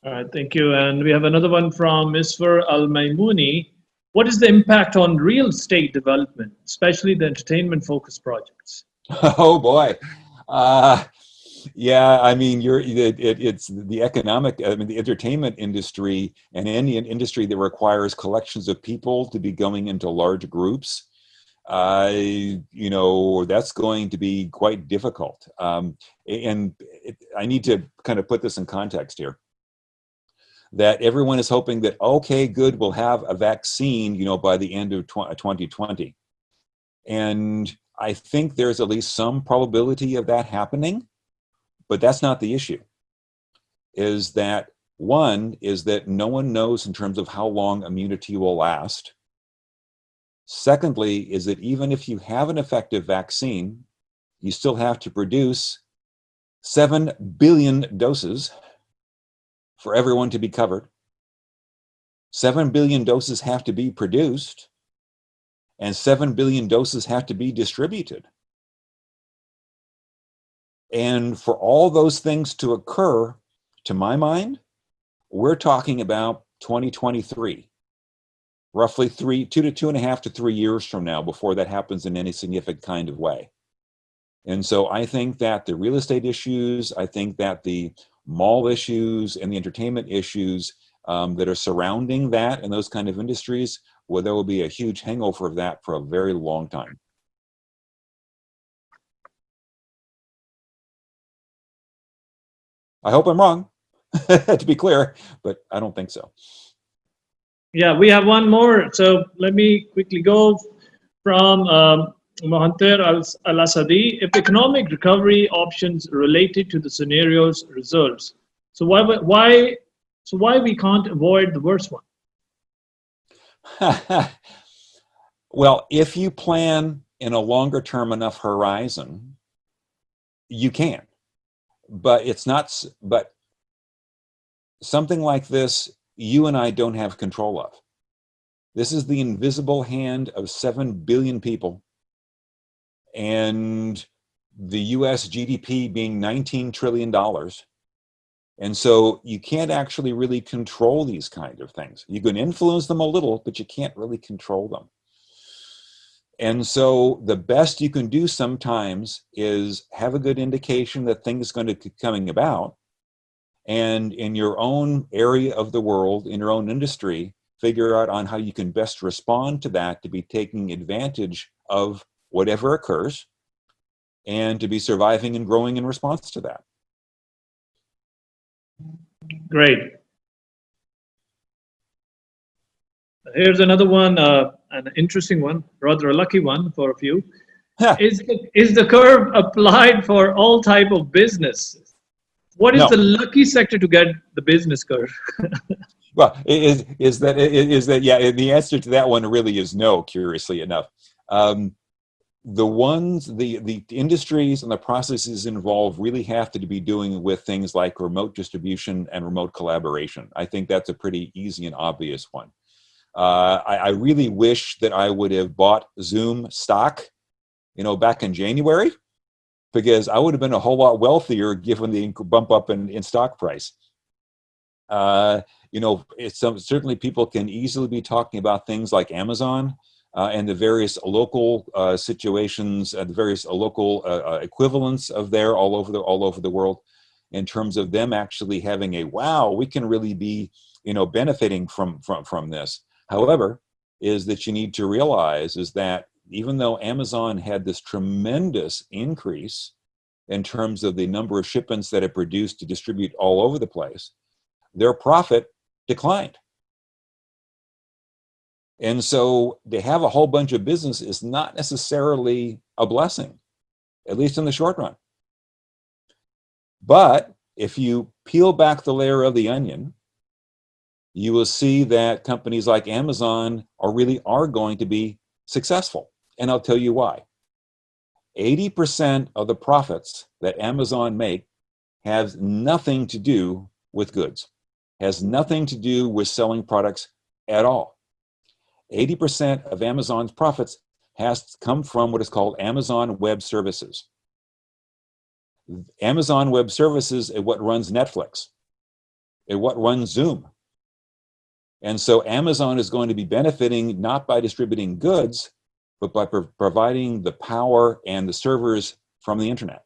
All right, thank you. And we have another one from Misfar Al-Maimuni. What is the impact on real estate development, especially the entertainment-focused projects? Oh boy. Yeah, I mean, it's the economic, the entertainment industry and any industry that requires collections of people to be going into large groups. That's going to be quite difficult. I need to kind of put this in context here. That everyone is hoping that, okay, good, we'll have a vaccine, by the end of 2020. And I think there's at least some probability of that happening, but that's not the issue. One is that no one knows in terms of how long immunity will last. Secondly, is that even if you have an effective vaccine, you still have to produce 7 billion doses for everyone to be covered. 7 billion doses have to be produced, and 7 billion doses have to be distributed. And for all those things to occur, to my mind, we're talking about 2023, roughly 2 to 2.5 to 3 years from now before that happens in any significant kind of way. And so I think that the real estate issues, I think that the mall issues and the entertainment issues that are surrounding that and those kind of industries, well, there will be a huge hangover of that for a very long time. I hope I'm wrong, to be clear, but I don't think so. Yeah, we have one more. So let me quickly go from Mohammed Al-Asadi. If economic recovery options related to the scenario's results, so why we can't avoid the worst one? Well, if you plan in a longer term enough horizon, you can. But it's not. But something like this, you and I don't have control of. This is the invisible hand of 7 billion people, and the US GDP being $19 trillion. And so you can't actually really control these kind of things. You can influence them a little, but you can't really control them. And so the best you can do sometimes is have a good indication that things are going to be coming about. And in your own area of the world, in your own industry, figure out on how you can best respond to that, to be taking advantage of whatever occurs, and to be surviving and growing in response to that. Great. Here's another one, an interesting one, rather a lucky one for a few. Is the curve applied for all type of business? What is the lucky sector to get the business curve? Well, is that yeah? The answer to that one really is no. Curiously enough, the industries and the processes involved really have to be doing with things like remote distribution and remote collaboration. I think that's a pretty easy and obvious one. I really wish that I would have bought Zoom stock, back in January, because I would have been a whole lot wealthier given the bump up in stock price. Certainly people can easily be talking about things like Amazon and the various local situations, the various local equivalents of there all over the world, in terms of them actually having a wow, we can really be benefiting from this. However, is that you need to realize is that even though Amazon had this tremendous increase in terms of the number of shipments that it produced to distribute all over the place, their profit declined. And so to have a whole bunch of business is not necessarily a blessing, at least in the short run. But if you peel back the layer of the onion, you will see that companies like Amazon are going to be successful. And I'll tell you why. 80% of the profits that Amazon make has nothing to do with goods, has nothing to do with selling products at all. 80% of Amazon's profits has come from what is called Amazon Web Services. Amazon Web Services is what runs Netflix, and what runs Zoom. And so Amazon is going to be benefiting not by distributing goods, but by providing the power and the servers from the internet.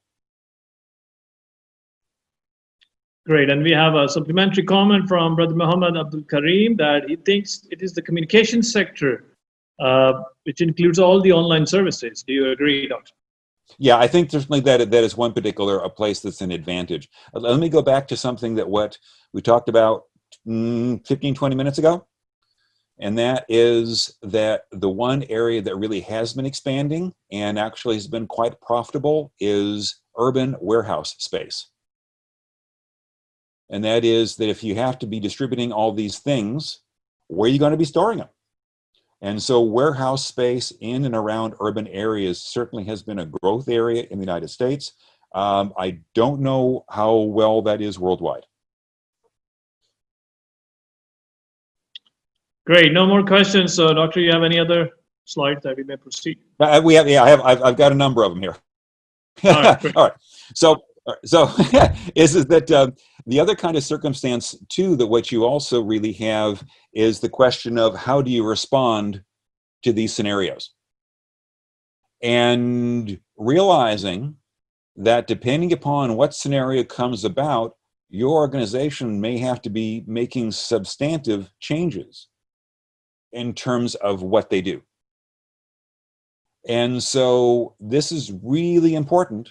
Great, and we have a supplementary comment from Brother Muhammad Abdul Karim that he thinks it is the communication sector, which includes all the online services. Do you agree, Doctor? Yeah, I think certainly that is one particular place that's an advantage. Let me go back to something that what we talked about 15, 20 minutes ago. And that is that the one area that really has been expanding and actually has been quite profitable is urban warehouse space. And that is that if you have to be distributing all these things, where are you going to be storing them? And so warehouse space in and around urban areas certainly has been a growth area in the United States. I don't know how well that is worldwide. Great. No more questions. So, Doctor, you have any other slides that we may proceed? I've got a number of them here. All right. All right. So is that the other kind of circumstance too that what you also really have is the question of how do you respond to these scenarios, and realizing that depending upon what scenario comes about, your organization may have to be making substantive changes in terms of what they do. And so this is really important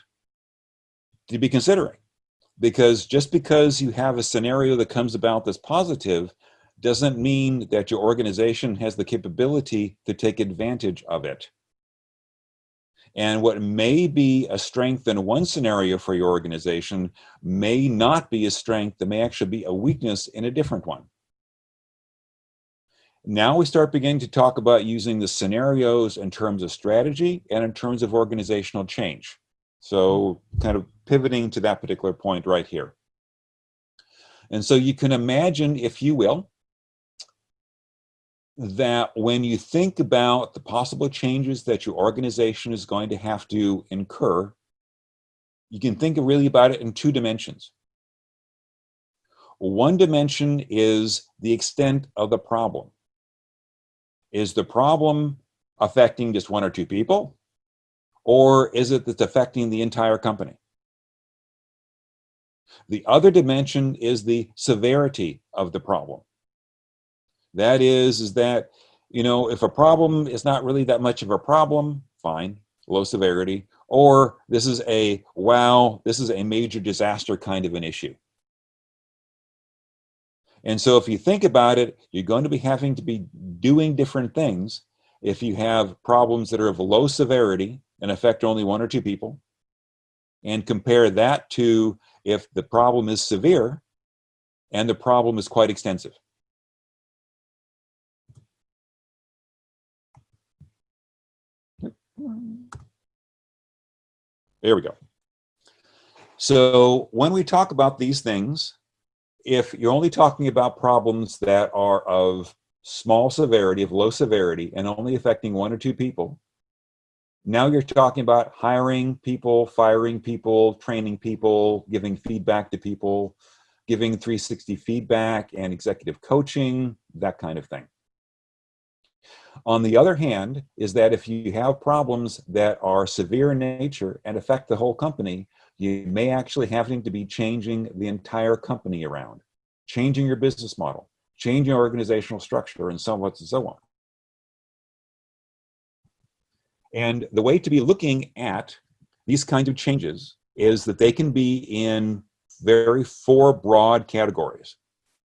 to be considering, because just because you have a scenario that comes about that's positive doesn't mean that your organization has the capability to take advantage of it. And what may be a strength in one scenario for your organization may not be a strength, it may actually be a weakness in a different one. Now we start beginning to talk about using the scenarios in terms of strategy and in terms of organizational change. So kind of pivoting to that particular point right here. And so you can imagine, if you will, that when you think about the possible changes that your organization is going to have to incur, you can think really about it in two dimensions. One dimension is the extent of the problem. Is the problem affecting just one or two people, or is it that's affecting the entire company? The other dimension is the severity of the problem. That is that, you know, if a problem is not really that much of a problem, fine, low severity, or this is a, wow, this is a major disaster kind of an issue. And so if you think about it, you're going to be having to be doing different things if you have problems that are of low severity and affect only one or two people, and compare that to if the problem is severe and the problem is quite extensive. There we go. So when we talk about these things, if you're only talking about problems that are of small severity, of low severity, and only affecting one or two people, now you're talking about hiring people, firing people, training people, giving feedback to people, giving 360 feedback and executive coaching, that kind of thing. On the other hand, is that if you have problems that are severe in nature and affect the whole company, you may actually having to be changing the entire company around, changing your business model, changing your organizational structure, and so on and so on. And the way to be looking at these kinds of changes is that they can be in four broad categories.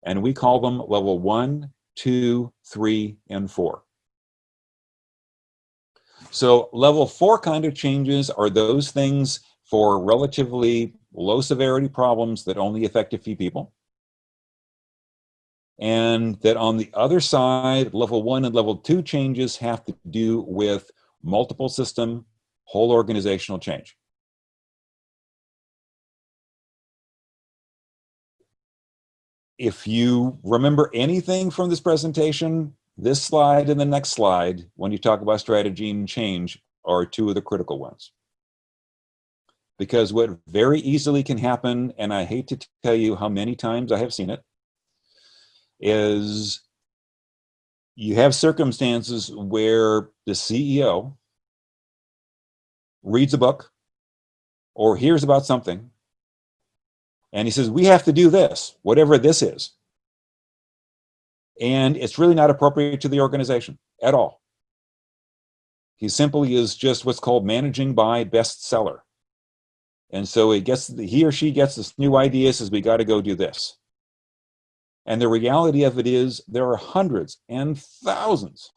And we call them level 1, 2, 3, and 4. So level 4 kind of changes are those things for relatively low severity problems that only affect a few people. And that on the other side, level 1 and level 2 changes have to do with multiple system, whole organizational change. If you remember anything from this presentation, this slide and the next slide, when you talk about strategy and change, are two of the critical ones. Because what very easily can happen, and I hate to tell you how many times I have seen it, is you have circumstances where the CEO reads a book or hears about something, and he says, we have to do this, whatever this is. And it's really not appropriate to the organization at all. He simply is just what's called managing by bestseller. And so he or she gets this new idea, says, we got to go do this. And the reality of it is there are hundreds and thousands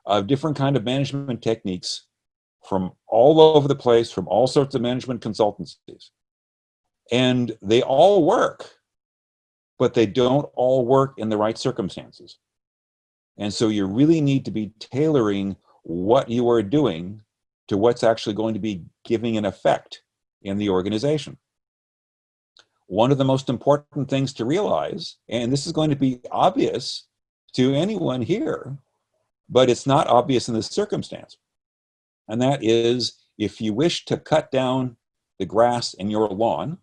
of different kinds of management techniques from all over the place, from all sorts of management consultancies. And they all work, but they don't all work in the right circumstances. And so you really need to be tailoring what you are doing to what's actually going to be giving an effect in the organization. One of the most important things to realize, and this is going to be obvious to anyone here, but it's not obvious in this circumstance, and that is if you wish to cut down the grass in your lawn,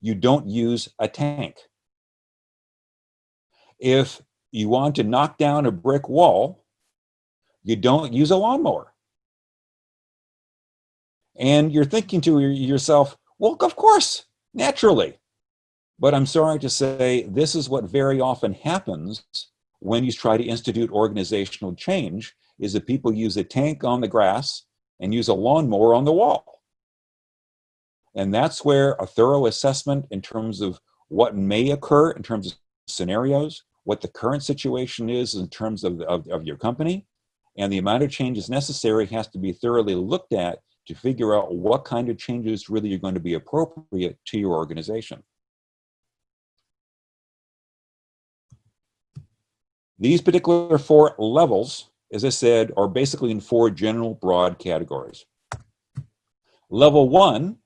you don't use a tank. If you want to knock down a brick wall, you don't use a lawnmower. And you're thinking to yourself, well, of course, naturally. But I'm sorry to say, this is what very often happens when you try to institute organizational change, is that people use a tank on the grass and use a lawnmower on the wall. And that's where a thorough assessment in terms of what may occur in terms of scenarios, what the current situation is in terms of your company, and the amount of changes necessary has to be thoroughly looked at to figure out what kind of changes really are going to be appropriate to your organization. These particular 4 levels, as I said, are basically in 4 general broad categories. Level 1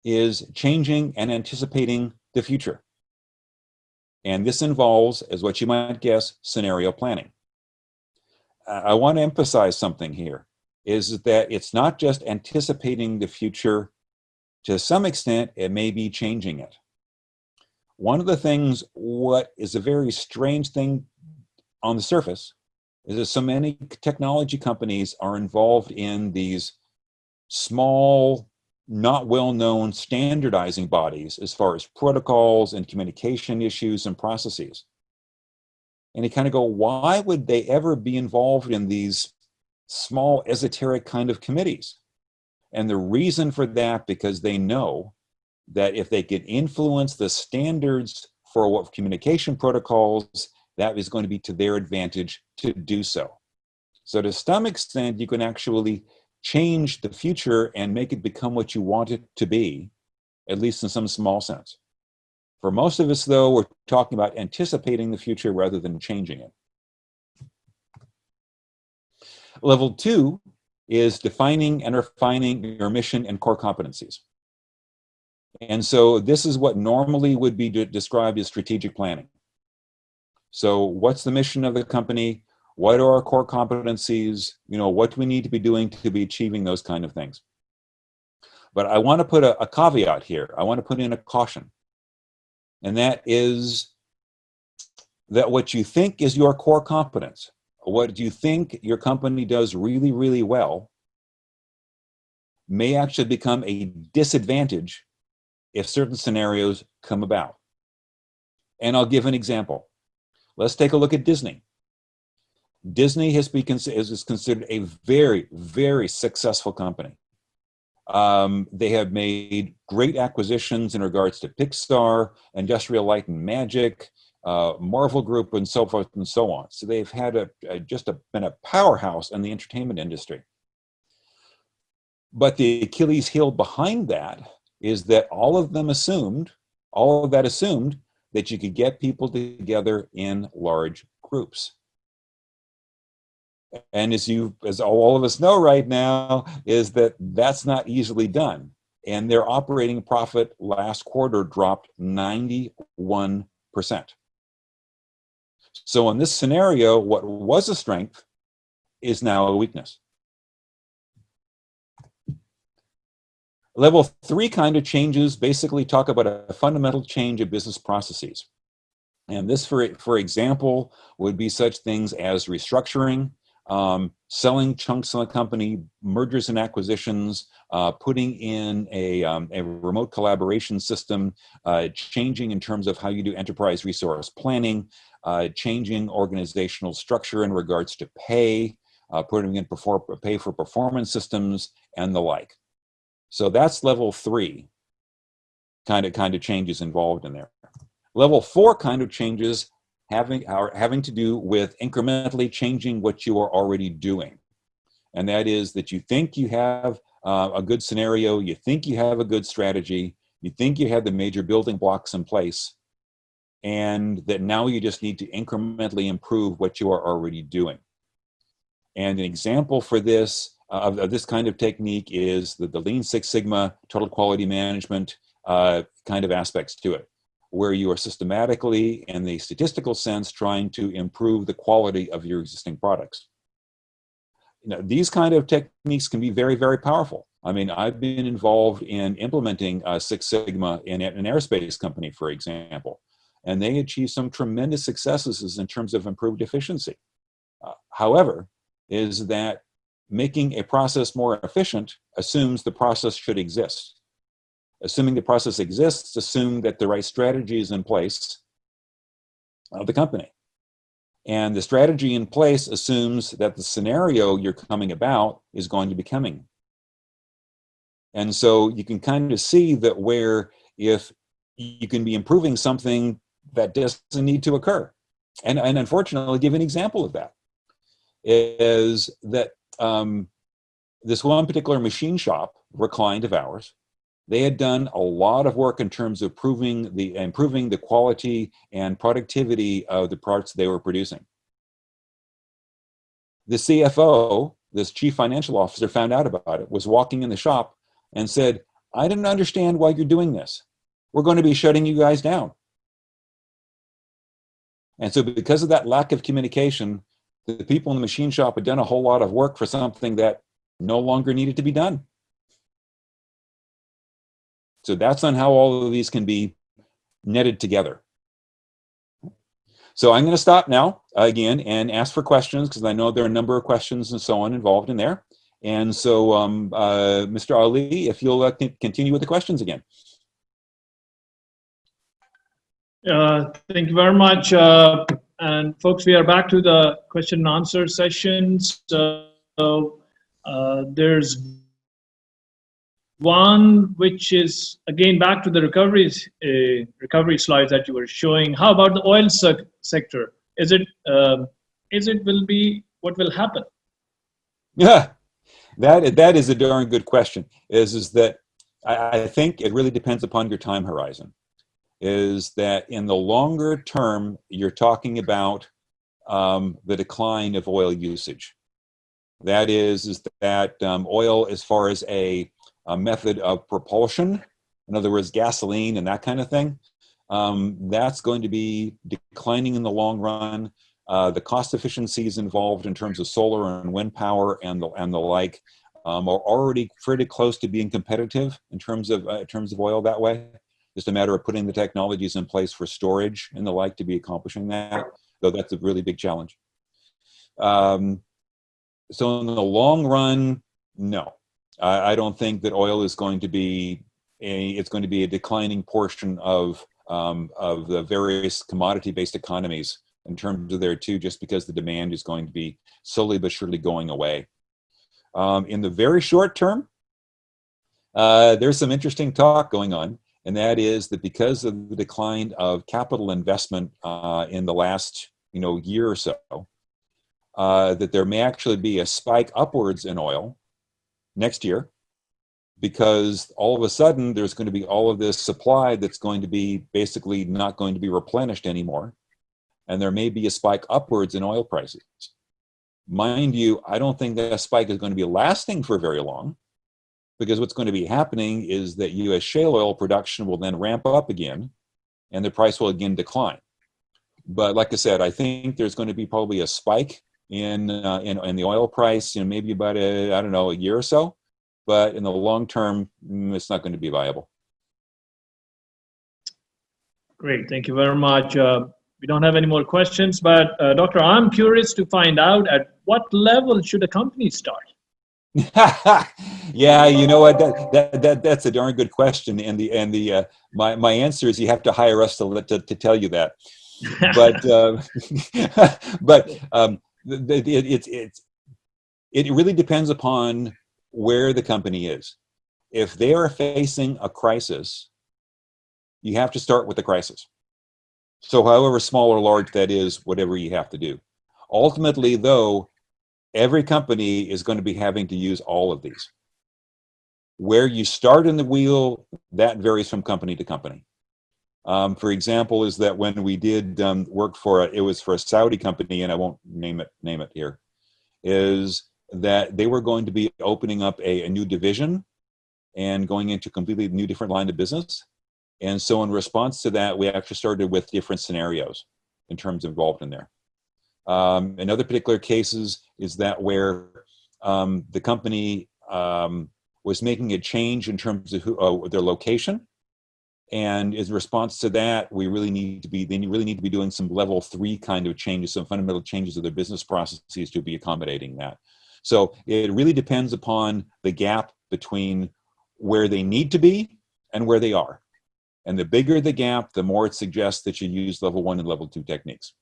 is changing and anticipating the future. And this involves, as what you might guess, scenario planning. I want to emphasize something here, is that it's not just anticipating the future. To some extent, it may be changing it. One of the things, what is a very strange thing on the surface, is that so many technology companies are involved in these small, not well-known standardizing bodies as far as protocols and communication issues and processes. And you kind of go, why would they ever be involved in these small esoteric kind of committees? And the reason for that, because they know that if they can influence the standards for what communication protocols, that is going to be to their advantage to do so. So to some extent, you can actually change the future and make it become what you want it to be, at least in some small sense. For most of us, though, we're talking about anticipating the future rather than changing it. Level 2 is defining and refining your mission and core competencies. And so this is what normally would be described as strategic planning. So what's the mission of the company? What are our core competencies? You know, what do we need to be doing to be achieving those kind of things? But I want to put a caveat here. I want to put in a caution. And that is that what you think is your core competence, what you think your company does really, really well, may actually become a disadvantage if certain scenarios come about. And I'll give an example. Let's take a look at Disney. Disney is considered a very, very successful company. They have made great acquisitions in regards to Pixar, Industrial Light and Magic, Marvel Group, and so forth and so on. So they've had been a powerhouse in the entertainment industry. But the Achilles heel behind that is that all of that assumed that you could get people together in large groups. And as all of us know right now, is that that's not easily done. And their operating profit last quarter dropped 91%. So in this scenario, what was a strength is now a weakness. Level 3 kind of changes basically talk about a fundamental change of business processes. And this, for example, would be such things as restructuring, selling chunks of the company, mergers and acquisitions, putting in a remote collaboration system, changing in terms of how you do enterprise resource planning, changing organizational structure in regards to pay, putting in pay for performance systems, and the like. So that's level 3 kind of changes involved in there. Level 4 kind of changes having to do with incrementally changing what you are already doing. And that is that you think you have a good scenario, you think you have a good strategy, you think you have the major building blocks in place, and that now you just need to incrementally improve what you are already doing. And an example for this, of this kind of technique, is the Lean Six Sigma total quality management kind of aspects to it, where you are systematically, in the statistical sense, trying to improve the quality of your existing products. These kind of techniques can be very, very powerful. I mean, I've been involved in implementing Six Sigma in an aerospace company, for example, and they achieved some tremendous successes in terms of improved efficiency. However, is that making a process more efficient assumes the process should exist. Assuming the process exists, assume that the right strategy is in place of the company. And the strategy in place assumes that the scenario you're coming about is going to be coming. And so you can kind of see that where if you can be improving something that doesn't need to occur. And unfortunately, I'll give an example of that, is that this one particular machine shop, a client of ours, they had done a lot of work in terms of improving the quality and productivity of the parts they were producing. The CFO, this chief financial officer, found out about it, was walking in the shop and said, "I didn't understand why you're doing this. we're going to be shutting you guys down. And so because of that lack of communication, the people in the machine shop had done a whole lot of work for something that no longer needed to be done. So that's on how all of these can be netted together. So I'm going to stop now again and ask for questions, because I know there are a number of questions and so on involved in there. And so, Mr. Ali, if you'll continue with the questions again. Thank you very much. And folks, we are back to the question and answer sessions. So there's one which is again back to the recovery slides that you were showing. How about the oil sector? Is it what will happen? Yeah, that is a darn good question. Is that I think it really depends upon your time horizon. Is that in the longer term, you're talking about the decline of oil usage. That is that oil, as far as a method of propulsion, in other words, gasoline and that kind of thing, that's going to be declining in the long run. The cost efficiencies involved in terms of solar and wind power and the like are already pretty close to being competitive in terms of oil that way. Just a matter of putting the technologies in place for storage and the like to be accomplishing that, though that's a really big challenge. So in the long run, no. I don't think that oil is going to be it's going to be a declining portion of the various commodity-based economies in terms of there too, just because the demand is going to be slowly but surely going away. In the very short term, there's some interesting talk going on, and that is that because of the decline of capital investment in the last year or so, that there may actually be a spike upwards in oil next year, because all of a sudden there's going to be all of this supply that's going to be basically not going to be replenished anymore, and there may be a spike upwards in oil prices. Mind you, I don't think that spike is going to be lasting for very long, because what's going to be happening is that U.S. shale oil production will then ramp up again, and the price will again decline. But like I said, I think there's going to be probably a spike in the oil price, maybe about a year or so, but in the long term, it's not going to be viable. Great, thank you very much. We don't have any more questions, but Doctor, I'm curious to find out at what level should a company start? Yeah, you know what? That's a darn good question, and my answer is you have to hire us to tell you that. But it really depends upon where the company is. If they are facing a crisis, you have to start with the crisis. So however small or large that is, whatever you have to do. Ultimately, though, every company is going to be having to use all of these. Where you start in the wheel, that varies from company to company. For example, is that when we did work it was for a Saudi company, and I won't name it here, is that they were going to be opening up a new division and going into a completely new different line of business. And so in response to that, we actually started with different scenarios in terms involved in there. In other particular cases is that where the company was making a change in terms of their location. And in response to that, they really need to be doing some level 3 kind of changes, some fundamental changes of their business processes to be accommodating that. So it really depends upon the gap between where they need to be and where they are. And the bigger the gap, the more it suggests that you use level 1 and level 2 techniques.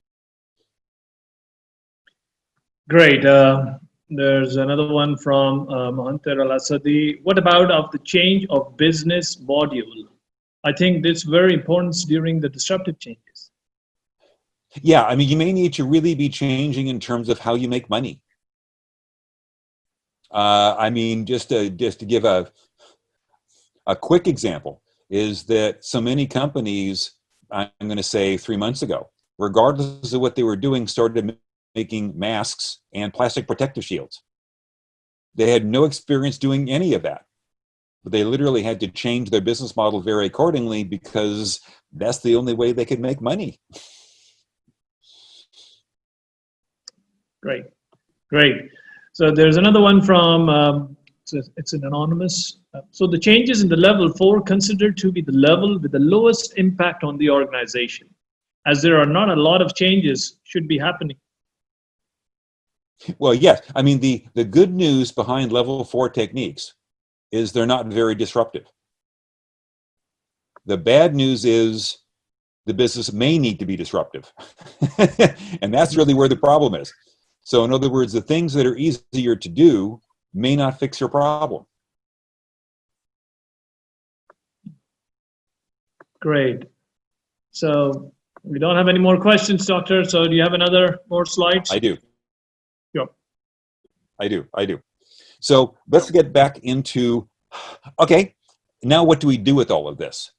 Great. There's another one from Mohammed Al-Asadi. What about of the change of business module? I think this is very important during the disruptive changes. Yeah, I mean, you may need to really be changing in terms of how you make money. I mean, just to give a quick example, is that so many companies, I'm going to say 3 months ago, regardless of what they were doing, started making masks and plastic protective shields. They had no experience doing any of that. but they literally had to change their business model very accordingly because that's the only way they could make money. Great, great. So there's another one from, it's an anonymous. So the changes in the level 4 considered to be the level with the lowest impact on the organization, as there are not a lot of changes should be happening. Well, yes. I mean, the good news behind level 4 techniques is they're not very disruptive. The bad news is the business may need to be disruptive. And that's really where the problem is. So in other words, the things that are easier to do may not fix your problem. Great. So we don't have any more questions, Doctor. So do you have another more slides? I do. Yep. I do. So let's get back into, okay, now what do we do with all of this?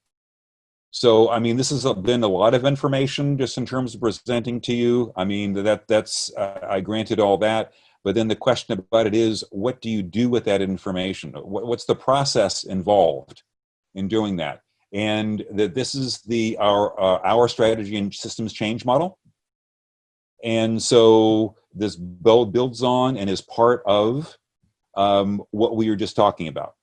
So, I mean, this has been a lot of information just in terms of presenting to you. I mean, that's I granted all that, but then the question about it is, what do you do with that information? What's the process involved in doing that? And this is our strategy and systems change model. And so this builds on and is part of what we were just talking about.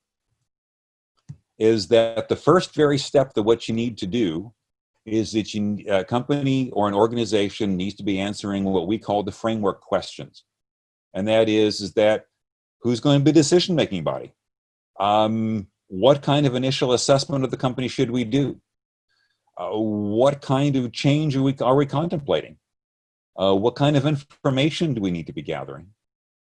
Is that the first very step that what you need to do is that a company or an organization needs to be answering what we call the framework questions. And that is that who's going to be the decision-making body? What kind of initial assessment of the company should we do? What kind of change are we contemplating? What kind of information do we need to be gathering?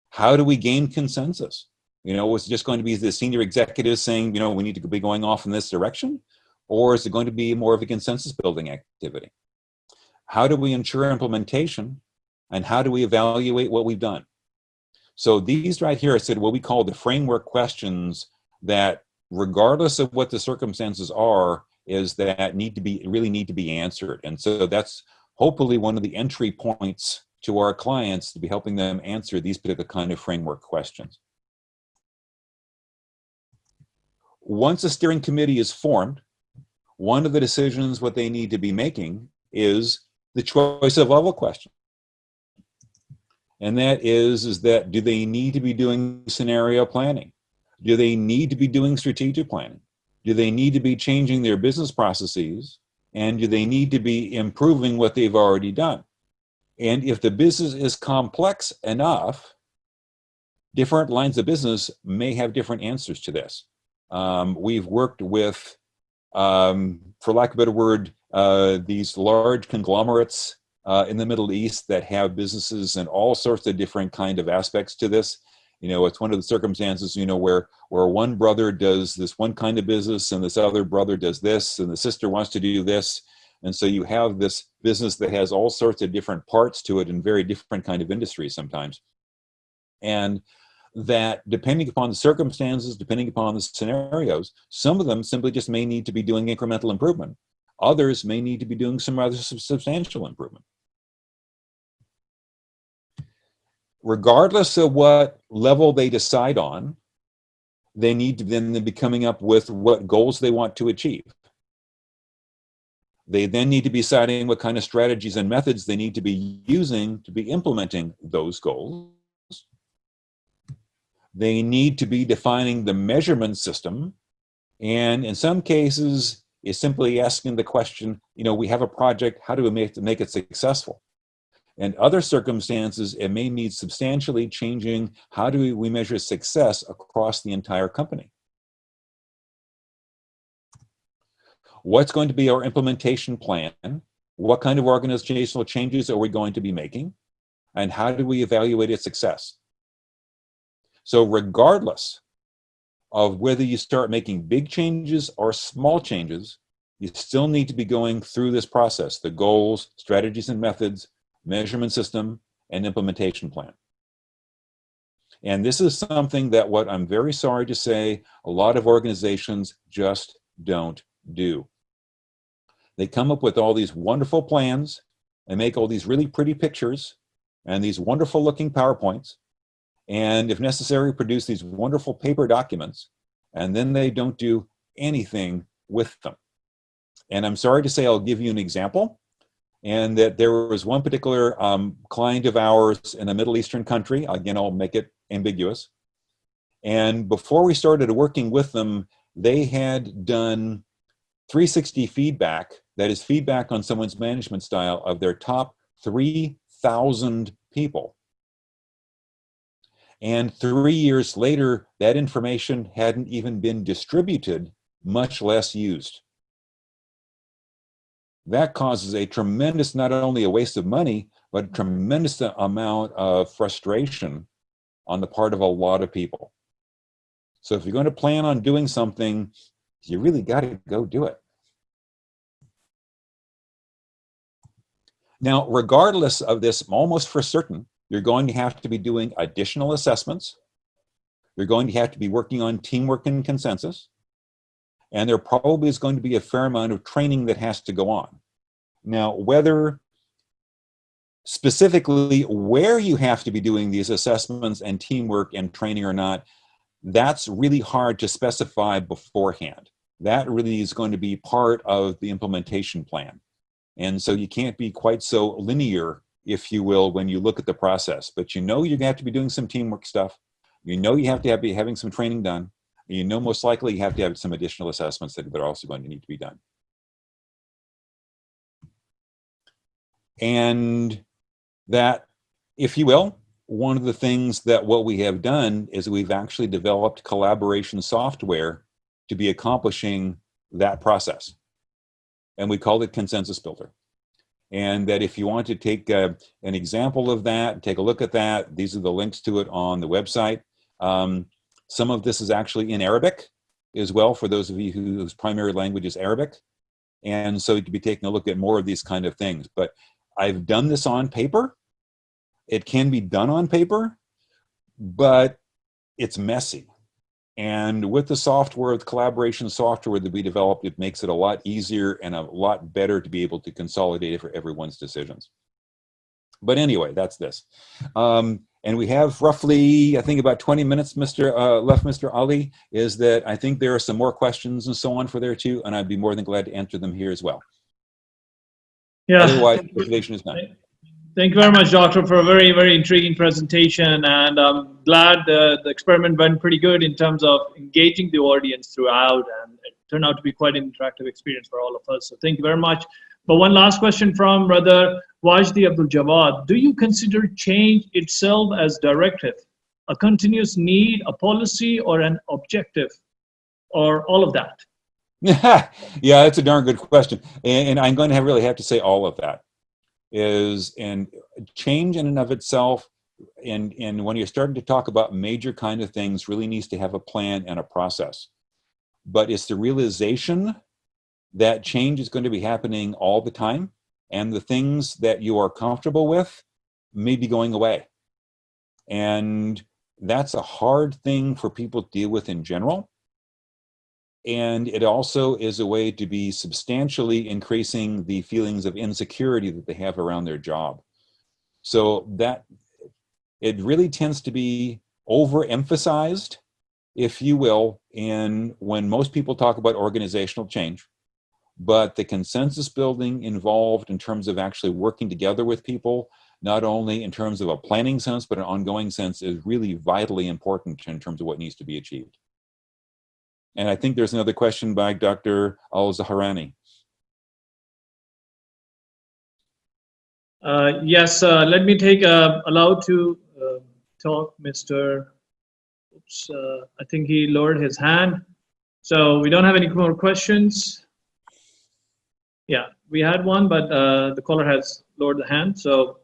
How do we gain consensus? You know, is it just going to be the senior executives saying, you know, we need to be going off in this direction? Or is it going to be more of a consensus building activity? How do we ensure implementation? And how do we evaluate what we've done? So these right here, I said what we call the framework questions that regardless of what the circumstances are, is that really need to be answered. And so that's hopefully one of the entry points to our clients to be helping them answer these particular kind of framework questions. Once a steering committee is formed, one of the decisions what they need to be making is the choice of level question. And that is that do they need to be doing scenario planning? Do they need to be doing strategic planning? Do they need to be changing their business processes? And do they need to be improving what they've already done? And if the business is complex enough, different lines of business may have different answers to this. We've worked with, for lack of a better word, these large conglomerates in the Middle East that have businesses and all sorts of different kind of aspects to this. You know, it's one of the circumstances, you know, where one brother does this one kind of business and this other brother does this and the sister wants to do this. And so you have this business that has all sorts of different parts to it in very different kind of industries sometimes. And that depending upon the circumstances, depending upon the scenarios, some of them simply just may need to be doing incremental improvement. Others may need to be doing some rather substantial improvement. Regardless of what level they decide on, they need to then be coming up with what goals they want to achieve. They then need to be deciding what kind of strategies and methods they need to be using to be implementing those goals. They need to be defining the measurement system. And in some cases, it's simply asking the question, you know, we have a project, how do we make it successful? And other circumstances, it may need substantially changing how do we measure success across the entire company. What's going to be our implementation plan? What kind of organizational changes are we going to be making? And how do we evaluate its success? So regardless of whether you start making big changes or small changes, you still need to be going through this process, the goals, strategies and methods, measurement system, and implementation plan. And this is something that what I'm very sorry to say, a lot of organizations just don't do. They come up with all these wonderful plans and make all these really pretty pictures and these wonderful looking PowerPoints, and if necessary, produce these wonderful paper documents. and then they don't do anything with them. And I'm sorry to say, I'll give you an example. And that there was one particular client of ours in a Middle Eastern country. Again, I'll make it ambiguous. And before we started working with them, they had done 360 feedback, that is feedback on someone's management style of their top 3,000 people. And 3 years later, that information hadn't even been distributed, much less used. That causes a tremendous, not only a waste of money, but a tremendous amount of frustration on the part of a lot of people. So if you're going to plan on doing something, you really got to go do it. Now, regardless of this, almost for certain, you're going to have to be doing additional assessments. You're going to have to be working on teamwork and consensus. And there probably is going to be a fair amount of training that has to go on. Now, whether specifically where you have to be doing these assessments and teamwork and training or not, that's really hard to specify beforehand. That really is going to be part of the implementation plan. And so you can't be quite so linear, if you will, when you look at the process. But you know you're going to have to be doing some teamwork stuff. You know you have to be having some training done. You know most likely you have to have some additional assessments that are also going to need to be done. And that, if you will, one of the things that what we have done is we've actually developed collaboration software to be accomplishing that process. And we called it Consensus Builder. And that if you want to take an example of that, take a look at that, these are the links to it on the website. Some of this is actually in Arabic as well, for those of you whose primary language is Arabic. And so you could be taking a look at more of these kind of things. But I've done this on paper. It can be done on paper, but it's messy. And with the software, the collaboration software that we developed, it makes it a lot easier and a lot better to be able to consolidate it for everyone's decisions. But anyway, that's this. And we have roughly, I think, about 20 minutes left, Mr. Ali, is that I think there are some more questions and so on for there too, and I'd be more than glad to answer them here as well. Yeah. Otherwise, the presentation is done. Thank you very much, Doctor, for a very, very intriguing presentation. And I'm glad the experiment went pretty good in terms of engaging the audience throughout. And it turned out to be quite an interactive experience for all of us. So thank you very much. But one last question from Brother Wajdi Abdul Jawad. Do you consider change itself as directive, a continuous need, a policy, or an objective, or all of that? Yeah, that's a darn good question. And I'm going to really have to say all of that. And change in and of itself, and when you're starting to talk about major kind of things, really needs to have a plan and a process. But it's the realization that change is going to be happening all the time, and the things that you are comfortable with may be going away. And that's a hard thing for people to deal with in general. And it also is a way to be substantially increasing the feelings of insecurity that they have around their job. So that it really tends to be overemphasized, if you will, in when most people talk about organizational change. But the consensus building involved in terms of actually working together with people, not only in terms of a planning sense, but an ongoing sense, is really vitally important in terms of what needs to be achieved. And I think there's another question by Dr. Al-Zahrani. Yes, let me take allow to talk, Mr. Oops, I think he lowered his hand. So we don't have any more questions. Yeah, we had one, but the caller has lowered the hand. So,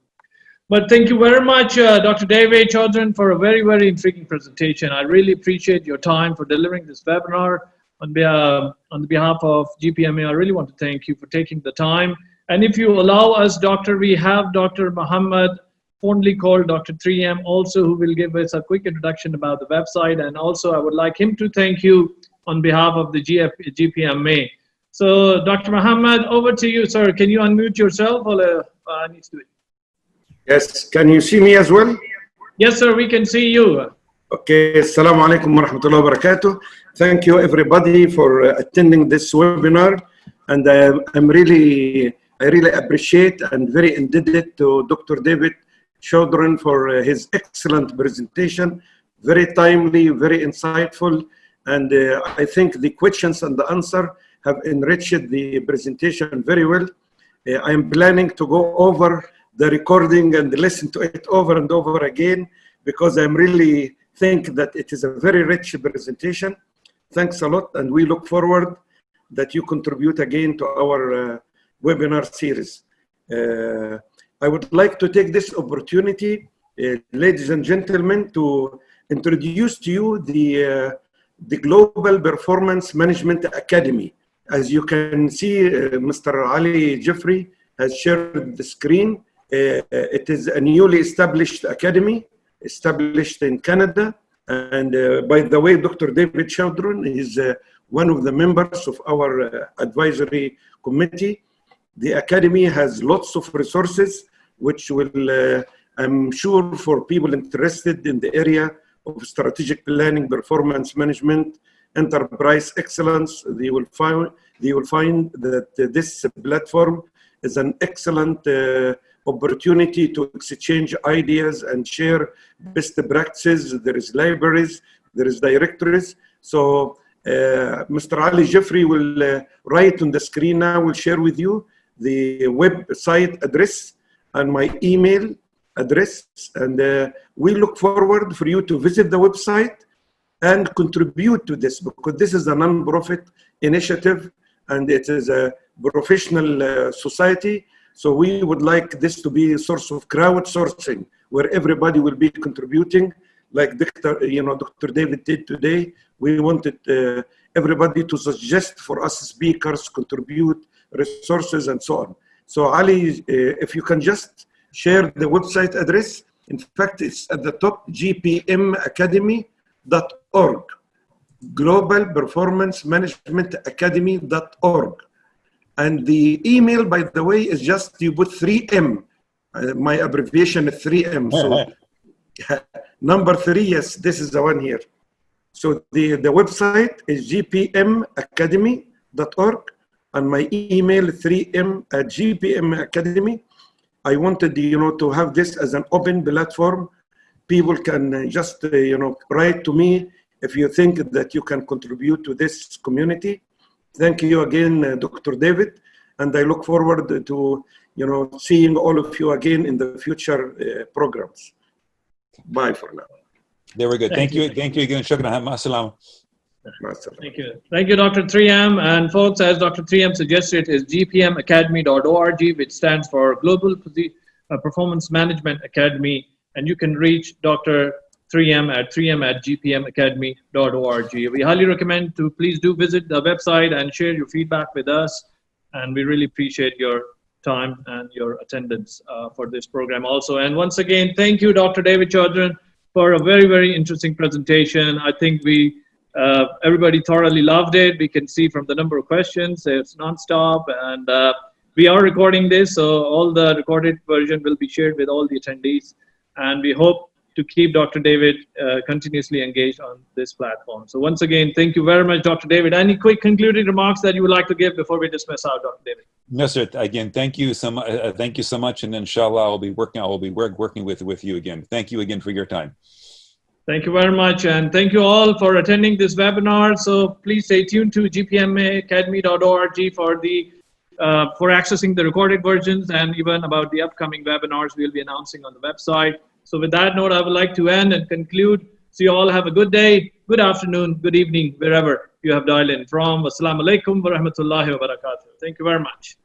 but thank you very much, Dr. David Chaudhry, for a very, very intriguing presentation. I really appreciate your time for delivering this webinar. On behalf of GPMA, I really want to thank you for taking the time. And if you allow us, Doctor, we have Dr. Mohammed, fondly called Dr. 3M, also, who will give us a quick introduction about the website. And also, I would like him to thank you on behalf of the GPMA. So, Dr. Mohammed, over to you, sir. Can you unmute yourself? Or, I need to do it. Yes, can you see me as well? Yes, sir, we can see you. Okay, assalamu alaikum wa rahmatullahi wa barakatuh. Thank you everybody for attending this webinar, and I really appreciate and very indebted to Dr. David Chaudhry for his excellent presentation, very timely, very insightful, and I think the questions and the answer have enriched the presentation very well. I am planning to go over the recording and listen to it over and over again, because I really think that it is a very rich presentation. Thanks a lot, and we look forward that you contribute again to our webinar series. I would like to take this opportunity, ladies and gentlemen, to introduce to you the Global Performance Management Academy. As you can see, Mr. Ali Jeffrey has shared the screen. It is a newly established academy, established in Canada. And by the way, Dr. David Chaudhry is one of the members of our advisory committee. The academy has lots of resources, which will, I'm sure, for people interested in the area of strategic planning, performance management, enterprise excellence, they will find that this platform is an excellent opportunity to exchange ideas and share best practices. There is libraries, there is directories. So Mr. Ali Jeffrey will write on the screen now, will share with you the website address and my email address. And we look forward for you to visit the website and contribute to this, because this is a non-profit initiative and it is a professional society. So we would like this to be a source of crowdsourcing, where everybody will be contributing, like Dr. David did today. We wanted everybody to suggest for us speakers, contribute resources and so on. So Ali, if you can just share the website address. In fact, it's at the top, gpmacademy.org, Global Performance Management Academy.org. And the email, by the way, is just, you put 3M. My abbreviation is 3M. So number 3, yes, this is the one here. So the website is gpmacademy.org, and my email 3m@gpmacademy. I wanted, to have this as an open platform. People can just, write to me if you think that you can contribute to this community. Thank you again, Dr. David, and I look forward to, seeing all of you again in the future programs. Bye for now. Very good. Thank you again. Shukran. Ma'as-salama. Thank you. Thank you, Dr. 3M. And folks, as Dr. 3M suggested, is gpmacademy.org, which stands for Global Performance Management Academy. And you can reach Dr. 3M at gpmacademy.org. We highly recommend to please do visit the website and share your feedback with us. And we really appreciate your time and your attendance for this program also. And once again, thank you, Dr. David Chaudhry, for a very, very interesting presentation. I think everybody thoroughly loved it. We can see from the number of questions, it's nonstop. And we are recording this, so all the recorded version will be shared with all the attendees. And we hope to keep Dr. David continuously engaged on this platform. So once again, thank you very much, Dr. David. Any quick concluding remarks that you would like to give before we dismiss out, Dr. David? No, sir. Again, thank you so much. Thank you so much, and inshallah, I'll be working with you again. Thank you again for your time. Thank you very much, and thank you all for attending this webinar. So please stay tuned to gpmacademy.org for accessing the recorded versions, and even about the upcoming webinars we'll be announcing on the website. So with that note, I would like to end and conclude. So you all have a good day, good afternoon, good evening, wherever you have dialed in from. Wassalamu alaikum wa rahmatullahi wa barakatuh. Thank you very much.